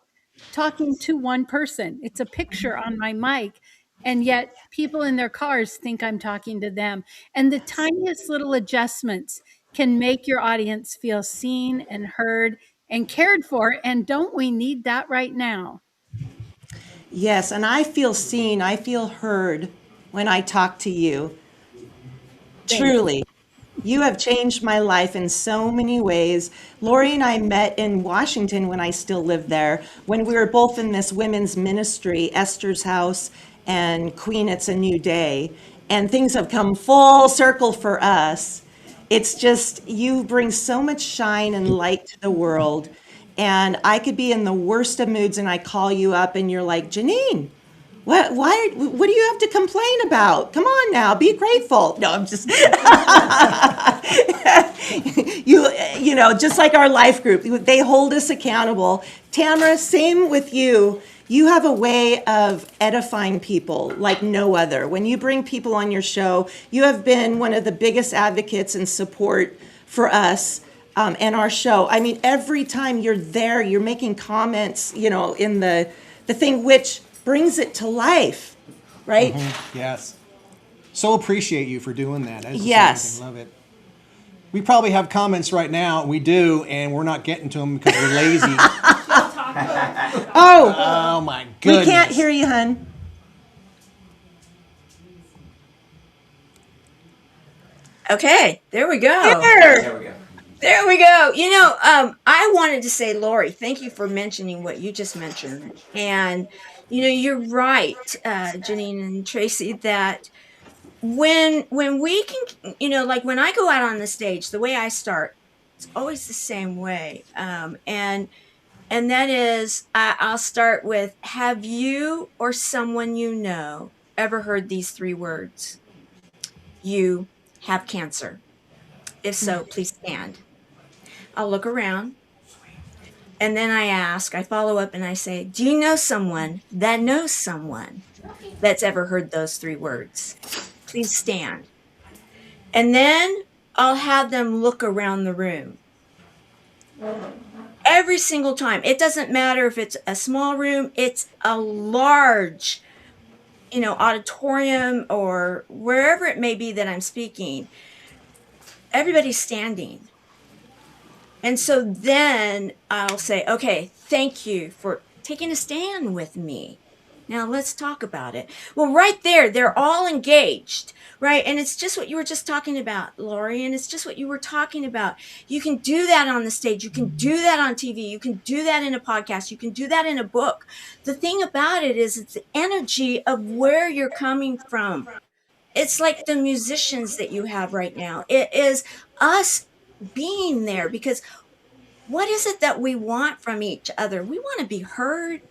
talking to one person. It's a picture on my mic. And yet people in their cars think I'm talking to them. And the tiniest little adjustments can make your audience feel seen and heard and cared for. And don't we need that right now? Yes, and I feel seen, I feel heard when I talk to you. Truly. You have changed my life in so many ways. Lori and I met in Washington when I still lived there, when we were both in this women's ministry, Esther's House and Queen It's a New Day. And things have come full circle for us. It's just, you bring so much shine and light to the world. And I could be in the worst of moods and I call you up and you're like, Janine, what do you have to complain about? Come on now, be grateful. No, I'm just, you know, just like our life group, they hold us accountable. Tamara, same with you. You have a way of edifying people like no other. When you bring people on your show, you have been one of the biggest advocates and support for us and our show. I mean, every time you're there, you're making comments, you know, in the thing which brings it to life, right? Yes. So appreciate you for doing that. Yes. Love it. We probably have comments right now. We do, and we're not getting to them because we're lazy. Oh my goodness. We can't hear you, hun. Okay, there we go. There we go. There we go. You know, I wanted to say, Lori, thank you for mentioning what you just mentioned. And, you know, you're right, Janine and Tracy, that when we can, you know, like when I go out on the stage, the way I start, it's always the same way. And that is, I'll start with, have you or someone you know ever heard these 3 words? You have cancer. If so, please stand. I'll look around. And then I follow up and I say, do you know someone that knows someone that's ever heard those 3 words? Please stand. And then I'll have them look around the room. Every single time. It doesn't matter if it's a small room, it's a large, you know, auditorium or wherever it may be that I'm speaking. Everybody's standing. And so then I'll say, okay, thank you for taking a stand with me. Now let's talk about it. Well, right there, they're all engaged, right? And it's just what you were just talking about, Lori, and it's just what you were talking about. You can do that on the stage. You can do that on TV. You can do that in a podcast. You can do that in a book. The thing about it is it's the energy of where you're coming from. It's like the musicians that you have right now. It is us being there, because what is it that we want from each other? We want to be heard,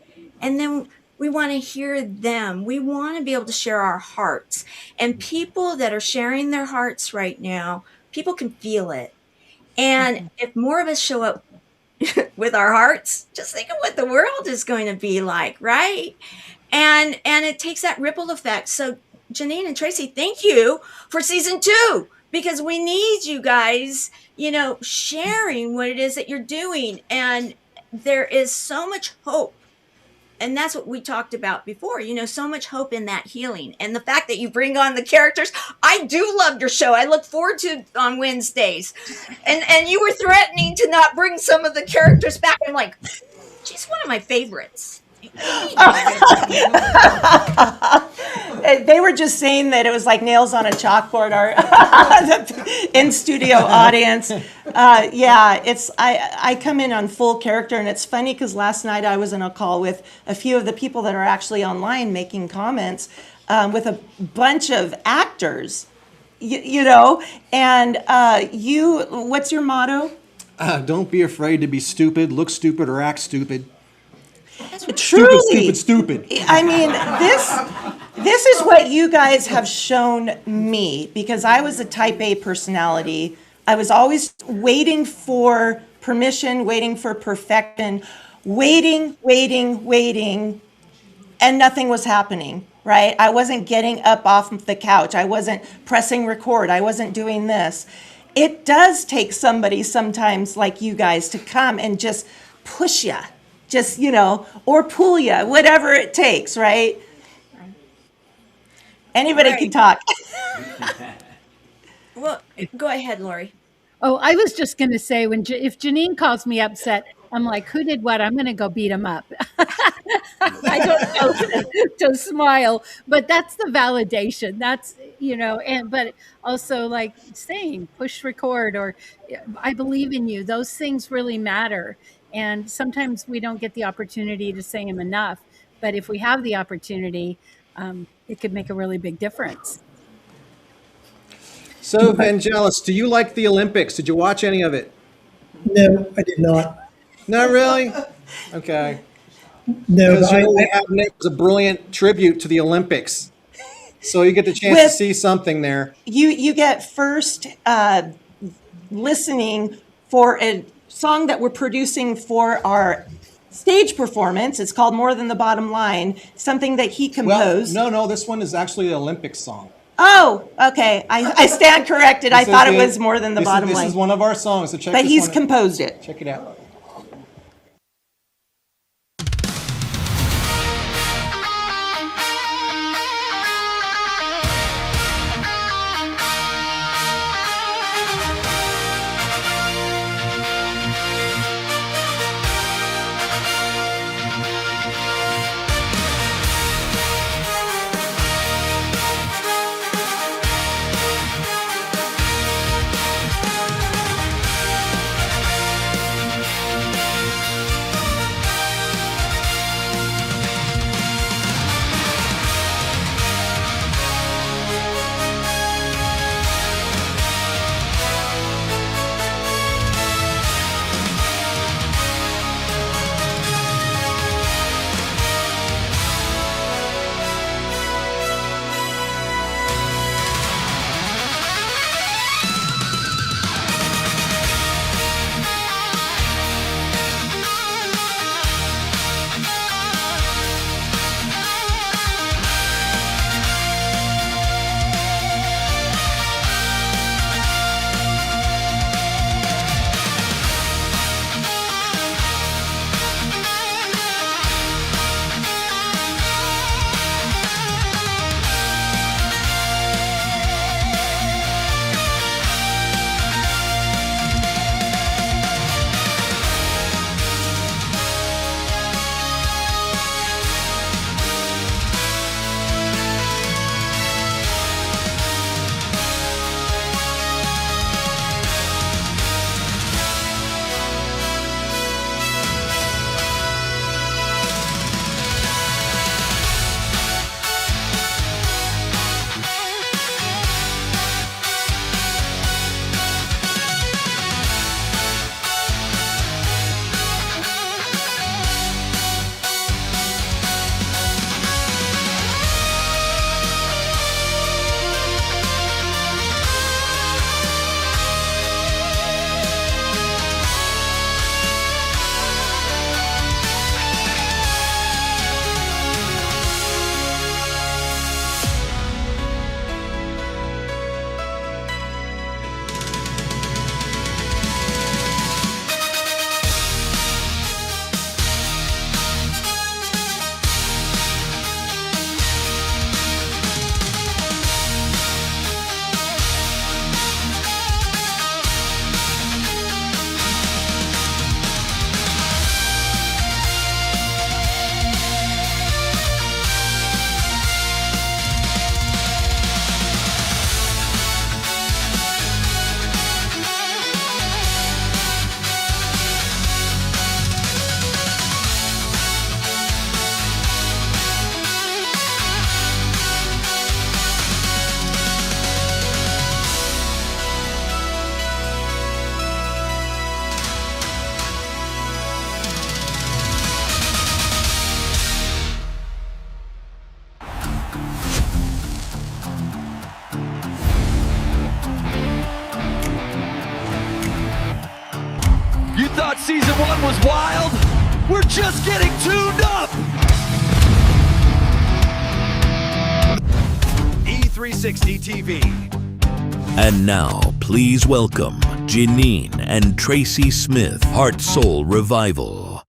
and then we want to hear them. We want to be able to share our hearts. And people that are sharing their hearts right now, people can feel it. And if more of us show up with our hearts, just think of what the world is going to be like, right? And it takes that ripple effect. So Janine and Tracy, thank you for season 2, because we need you guys, you know, sharing what it is that you're doing. And there is so much hope. And that's what we talked about before, you know, so much hope in that healing. And the fact that you bring on the characters, I do love your show. I look forward to on Wednesdays. And you were threatening to not bring some of the characters back. I'm like, she's one of my favorites. They were just saying that it was like nails on a chalkboard, our in-studio audience. Yeah, I come in on full character, and it's funny because last night I was in a call with a few of the people that are actually online making comments with a bunch of actors, you know, and what's your motto? Don't be afraid to be stupid, look stupid, or act stupid. Truly. Stupid. I mean, this is what you guys have shown me, because I was a type A personality. I was always waiting for permission, waiting for perfection, waiting, and nothing was happening, right? I wasn't getting up off the couch. I wasn't pressing record. I wasn't doing this. It does take somebody sometimes like you guys to come and just push you. Just, you know, or pull you, whatever it takes, right? Anybody can talk. Well, go ahead, Lori. Oh, I was just going to say, if Janine calls me upset, I'm like, who did what? I'm going to go beat him up. I don't know to smile, but that's the validation. That's, you know, but also like saying push record or I believe in you. Those things really matter. And sometimes we don't get the opportunity to say them enough. But if we have the opportunity, it could make a really big difference. So, Vangelis, do you like the Olympics? Did you watch any of it? No, I did not. Not really? Okay. No, because what happened was a brilliant tribute to the Olympics. So you get the chance to see something there. You get first listening for a song that we're producing for our stage performance. It's called More Than the Bottom Line, something that he composed. Well, no, this one is actually an Olympic song. Oh, okay. I stand corrected. I thought it was More Than the Bottom Line. This is one of our songs, so check but this he's one composed it. Check it out. season 1 was wild? We're just getting tuned up! E360 TV. And now, please welcome Janine and Tracy Smith, Heart Soul Revival.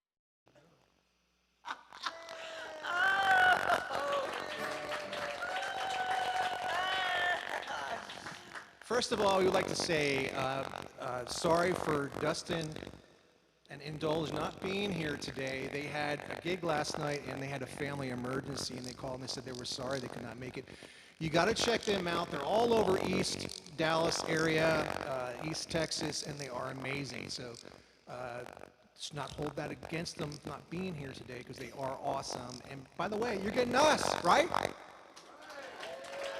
First of all, we would like to say sorry for Dustin and Indulge not being here today. They had a gig last night and they had a family emergency, and they called and they said they were sorry they could not make it. You got to check them out. They're all over East Dallas area, East Texas, and they are amazing. So let's not hold that against them not being here today, because they are awesome. And by the way, you're getting us, right?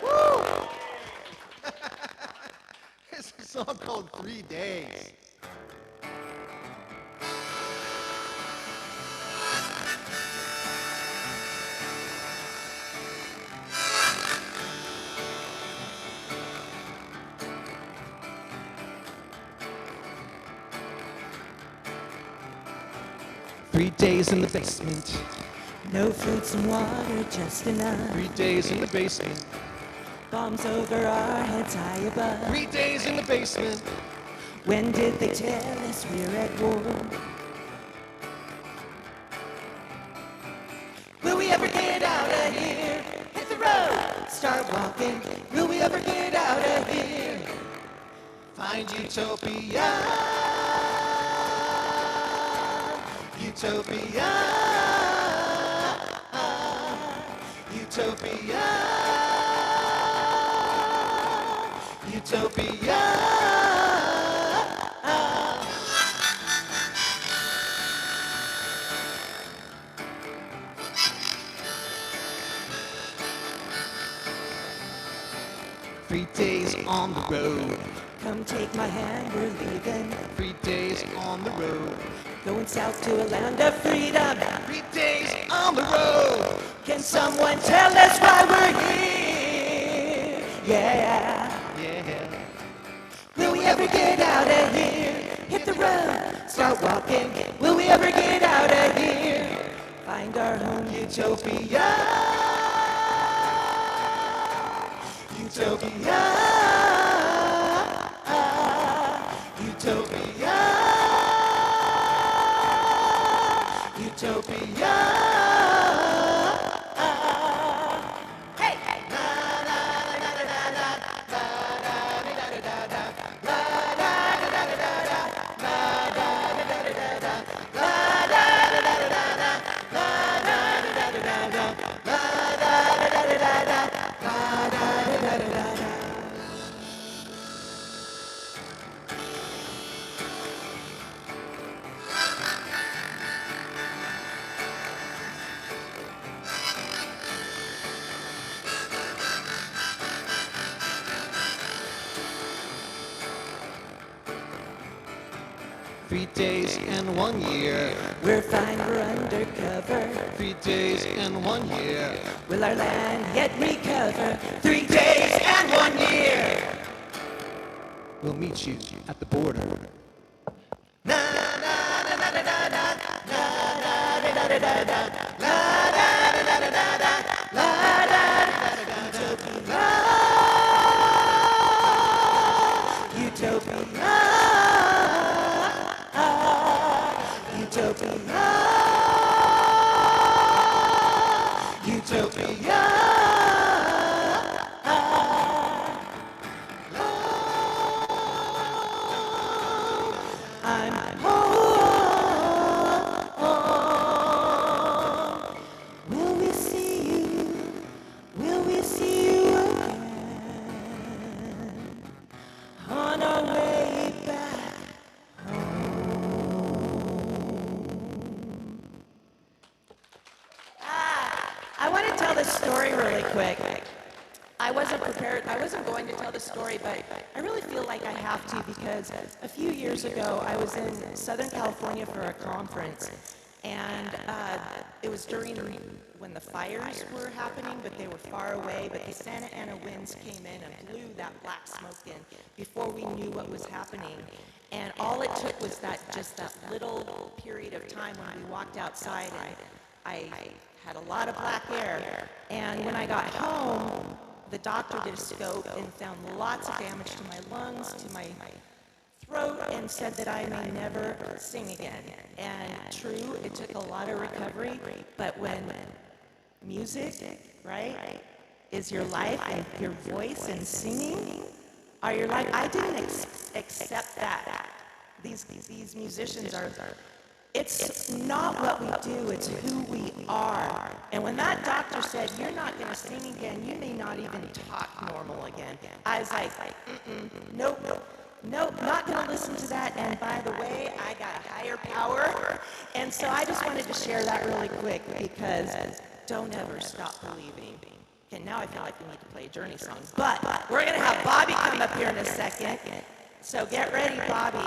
Woo! There's a song called 3 Days. Three days in the basement. No fruits and water, just enough. 3 days in the basement. Bombs over our heads high above. 3 days in the basement. When did they tell us we're at war? Will we ever get out of here? Hit the road, start walking. Will we ever get out of here? Find utopia. Utopia. Utopia. Utopia. 3 days on the road. Come take my hand, we're leaving. 3 days on the road. Going south to a land of freedom. 3 days on the road. Can someone tell us why we're here? Yeah. Will we ever get out of here? Hit the road, start walking. Will we ever get out of here? Find our home, utopia. Utopia. Utopia. Utopia. Hey! Three days and 1 year. We're fine, we're undercover. 3 days and 1 year. Will our land yet recover? 3 days and 1 year. We'll meet you at the border. A few years ago, I was in Southern California for a conference, and it was during when the fires were happening, but they were far away, but the Santa Ana winds came in and blew that black smoke in before we knew what was happening. And all it took was just that little period of time when we walked outside, and I had a lot of black air. And when I got home, the doctor did a scope and found lots of damage to my lungs, to my throat, and said that I may never sing again. And true, it took a lot of recovery, but when music, right, is your life, and your voice and singing are your life, I didn't accept that. These musicians are, it's not what we do, it's who we are. And when that doctor said, you're not going to sing again, you may not even talk normal again, I was like, nope, not going to listen to that. And by the way, I got higher power. And so I just wanted to share that really quick, because don't ever stop believing. Okay, now I feel like we need to play a Journey song. But we're going to have Bobby come up here in a second. So get ready, Bobby.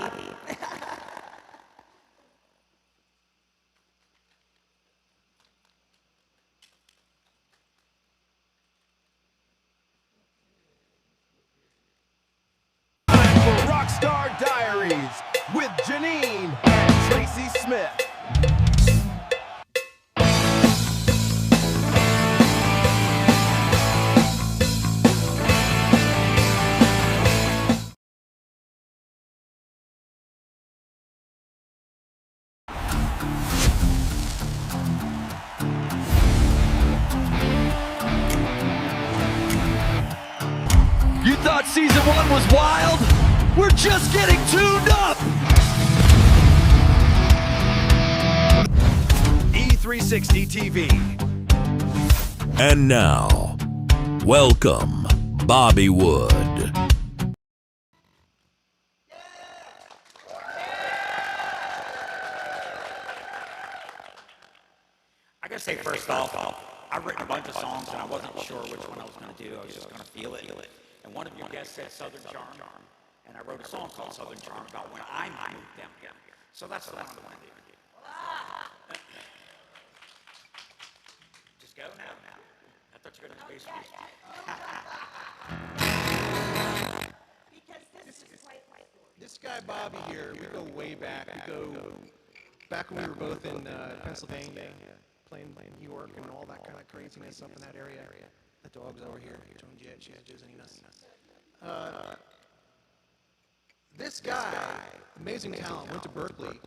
For Rockstar Diaries with Janine and Tracy Smith. You thought season 1 was wild? We're just getting tuned up! E360 TV. And now, welcome, Bobby Wood. I gotta say, first off, I've written a bunch of songs and I wasn't sure which one I was gonna do. I was just gonna feel it. And one of your guests said Southern Charm, and I wrote a song called Southern Charm about when I moved down here. So that's what I'm gonna do. Just go now. I thought you were gonna space me. This guy Bobby here, we go way back. We go back when we were both in Pennsylvania, playing New York and all that kind of craziness up in that area. The dog's over here, doing she's visiting us. This guy, amazing talent, went to Berkeley,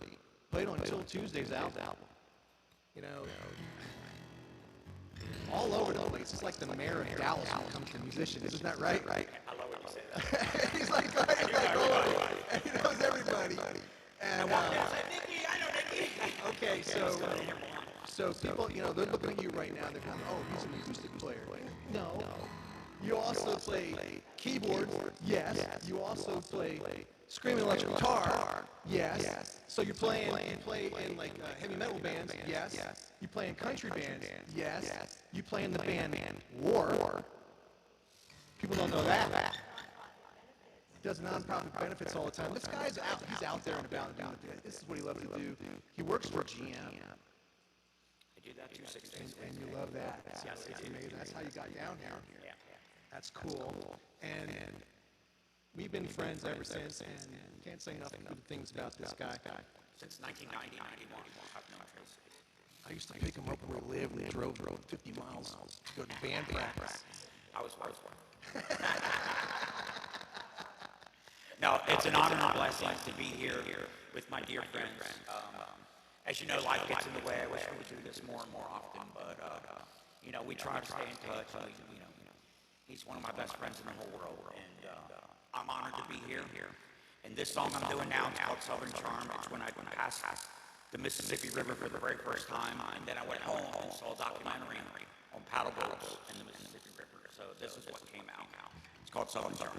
played on Till Tuesday's album. You know, all over the place. It's like the mayor of Dallas when it comes to musicians, isn't that right? I love when you say that. He's like all over, and he knows everybody. And I know Nikki. Okay, so people, you know, they're looking at you right now. They're going, "Oh, he's an acoustic player." No. You also play keyboards. Yes. You also play screaming electric guitar. Yes. So you play in like heavy metal bands. Yes. You play in country bands. Yes. You play in the band War. People don't know that. He does nonprofit benefits all the time. This guy's out. He's out there and about doing it. This is what he loves to do. He works for GM. I do that too, 6 days. And you love that. Yes, it's amazing. That's how you got down here. Yeah. That's cool. And we've been friends ever since, and can't say enough good things about this guy. Since 1990, 91, I've known Tracy. I used to pick him up where we lived. We drove 50 miles to go to band practice. I was worth it. No, it's an honor and a blessing to be here with my dear friends. As you know, life gets in the way. I wish we would do this more and more often, but you know, we try to stay in touch. You know, he's one of my best friends in the whole world, and I'm honored to be here. And this song I'm doing now is called Southern Charm. It's when I passed the Mississippi River for the very first time, and then I went home and saw a documentary on paddle boats in the Mississippi River. So this is what came out now. It's called Southern Charm.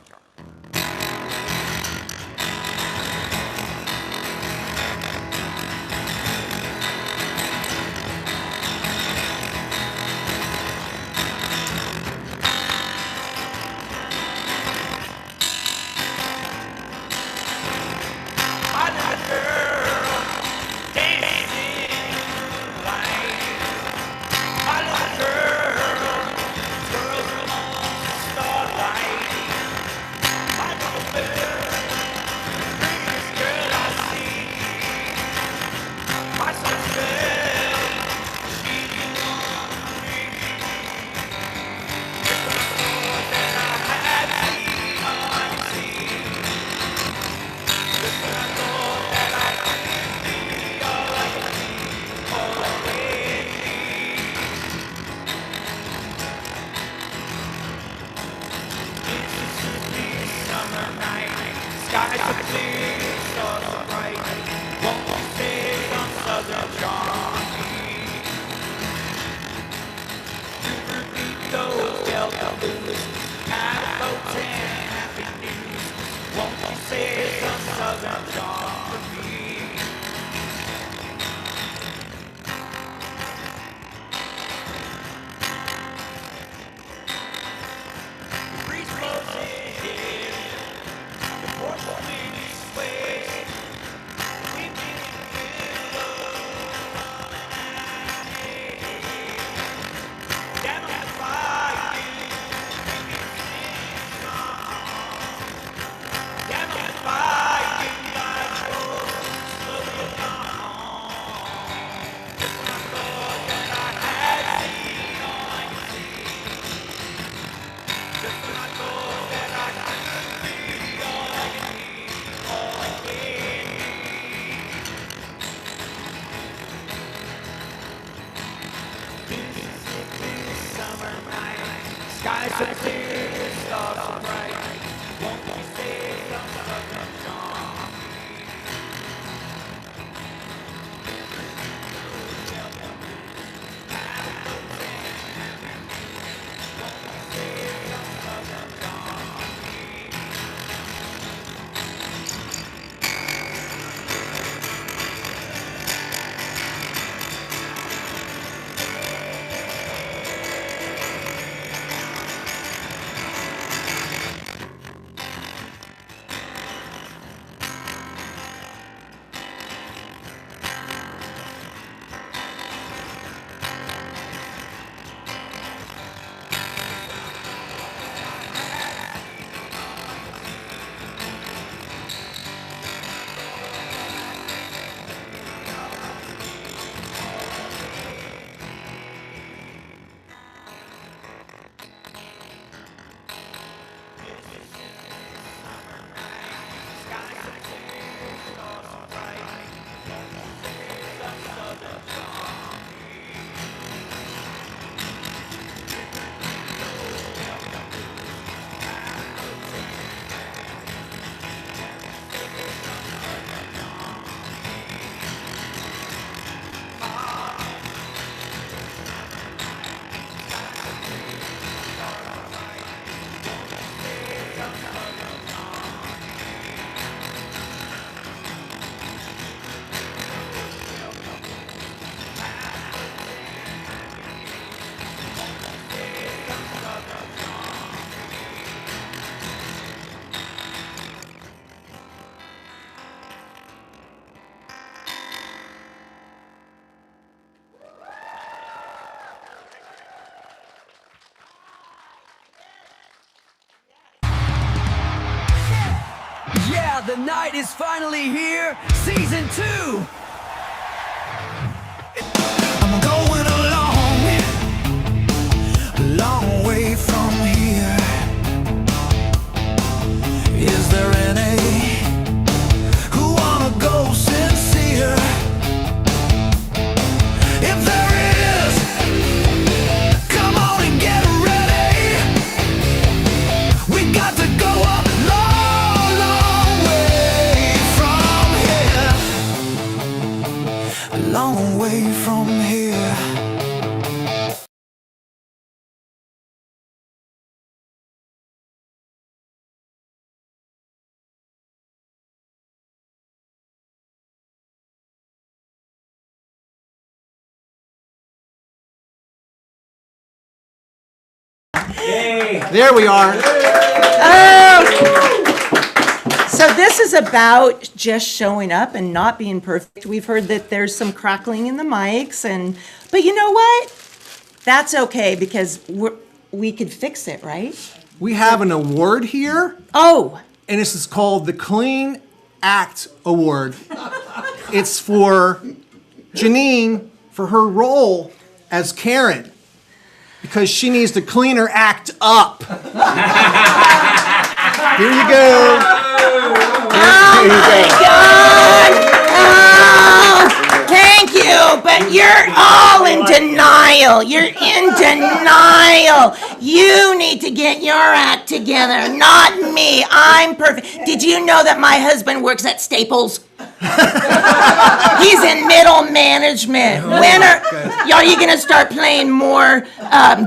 summer night. Skies are blue, stars are bright. Won't you stay some southern charm? River beat those Delta blues. Have boats and happy news. Won't you say some southern charm for me? The breeze blows in, the porch wind sways. We meet down on the bayou. Down on the bayou, by the road, slowly along. Just when I thought that I had seen all I could see. Just when I thought that I could be all I can be, all I can be. Mississippi summer night, skies are clear, stars are bright. Won't you say some southern charm? Yeah, the night is finally here. Season 2. I'm going a long way from here. Is there any who wanna go sincere? If there is, come on and get ready. We got to go a long way from here. A long way from here. There we are. So this is about just showing up and not being perfect. We've heard that there's some crackling in the mics, but you know what? That's okay because we could fix it, right? We have an award here. Oh. And this is called the Clean Act Award. It's for Janine for her role as Karen because she needs to clean her act up. Here you go. Oh my God! Oh, thank you, but You're all in denial. You're in denial. You need to get your act together, not me. I'm perfect. Did you know that my husband works at Staples? He's in middle management. When are you going to start playing more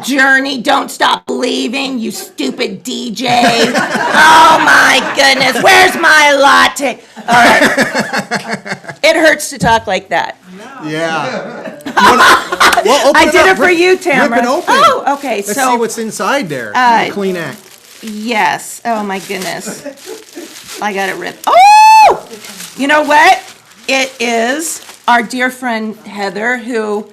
Journey, Don't Stop Believing, you stupid DJ? Oh my goodness, where's my latte? All right. It hurts to talk like that. Yeah. I did it for you, Tamara. Rip it open. Oh, okay. Let's So see what's inside there. The clean act. yes. Oh my goodness. I got it ripped. Oh! You know what? It is our dear friend Heather who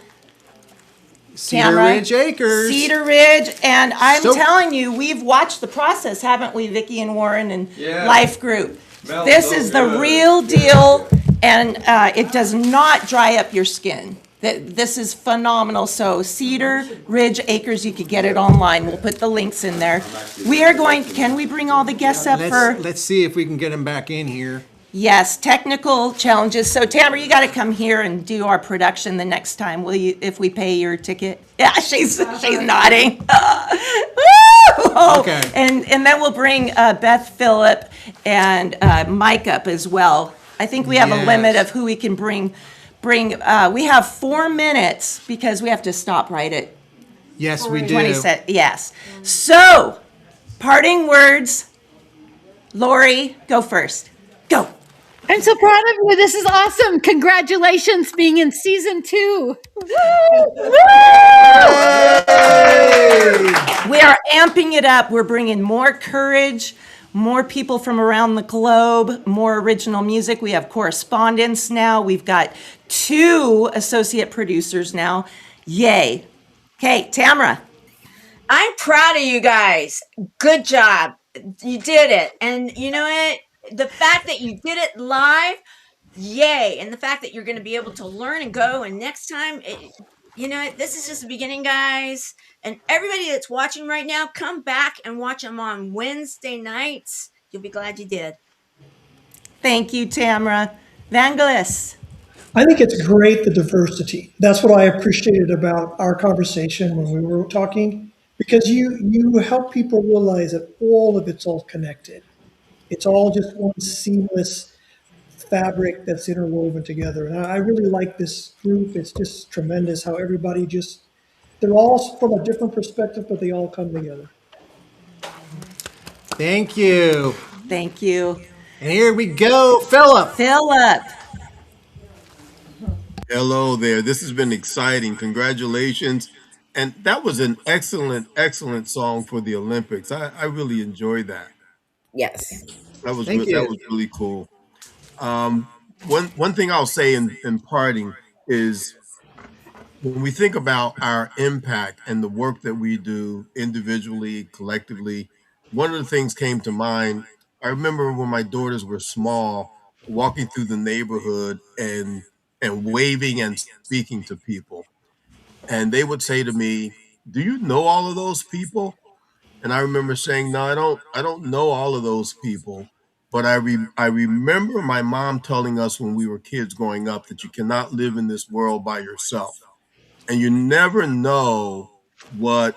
Cedar Ridge Acres. Cedar Ridge, and I'm So- telling you, we've watched the process, haven't we, Vicki and Warren and Yeah. Life Group? Smells This so is the good. real deal, and it does not dry up your skin. This is phenomenal. So Cedar Ridge Acres, you could get it online. We'll put the links in there. We are going. Can we bring all the guests up for? Let's see if we can get them back in here. Yes, technical challenges. So Tamara, you got to come here and do our production the next time, will you? If we pay your ticket. Yeah, she's nodding. Okay. And then we'll bring Beth, Phillip, and Mike up as well. I think we have a limit of who we can bring. We have 4 minutes because we have to stop right at Yes, we do. 20 yes. So, parting words. Lori, go first. Go. I'm so proud of you. This is awesome. Congratulations being in season 2. We are amping it up. We're bringing more courage, more people from around the globe, more original music. We have correspondents now. We've got 2 associate producers now. Yay. Okay, Tamara. I'm proud of you guys. Good job. You did it. And you know what? The fact that you did it live, yay. And the fact that you're going to be able to learn and go. And next time, you know, this is just the beginning, guys. And everybody that's watching right now, come back and watch them on Wednesday nights. You'll be glad you did. Thank you, Tamara. Vangelis. I think it's great, the diversity. That's what I appreciated about our conversation when we were talking, because you help people realize that all of it's all connected. It's all just one seamless fabric that's interwoven together. And I really like this group. It's just tremendous how everybody they're all from a different perspective, but they all come together. Thank you. Thank you. And here we go, Phillip. Phillip. Hello there. This has been exciting. Congratulations. And that was an excellent, excellent song for the Olympics. I really enjoyed that. Yes. That was Thank you. that was really cool. One thing I'll say in parting is when we think about our impact and the work that we do individually, collectively, one of the things came to mind. I remember when my daughters were small, walking through the neighborhood and waving and speaking to people. And they would say to me, "Do you know all of those people?" And I remember saying, "No, I don't know all of those people." But I remember my mom telling us when we were kids growing up that you cannot live in this world by yourself. And you never know what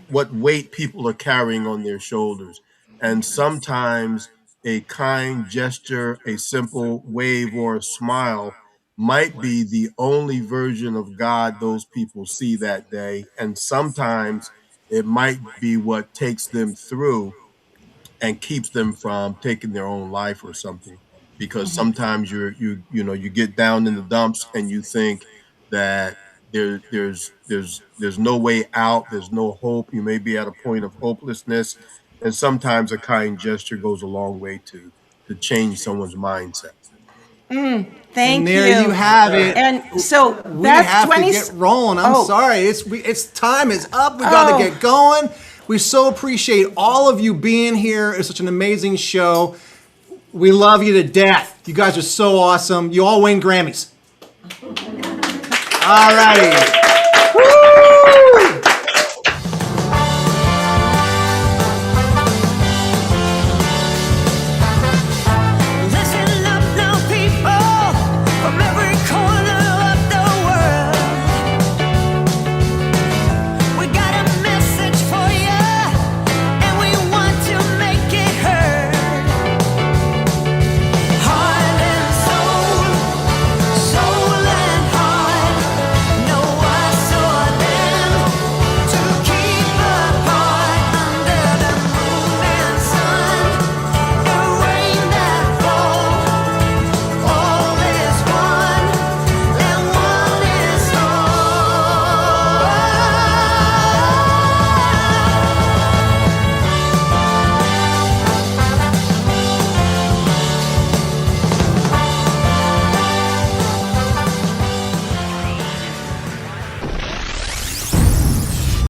weight people are carrying on their shoulders. And sometimes a kind gesture, a simple wave or a smile might be the only version of God those people see that day. And sometimes it might be what takes them through and keeps them from taking their own life or something. Because sometimes you get down in the dumps and you think that there's no way out, there's no hope. You may be at a point of hopelessness, and sometimes a kind gesture goes a long way to change someone's mindset. Thank And there you have it. And so We that's have 20 to get rolling. I'm sorry. It's time is up. We got to get going. We so appreciate all of you being here. It's such an amazing show. We love you to death. You guys are so awesome. You all win Grammys. All righty.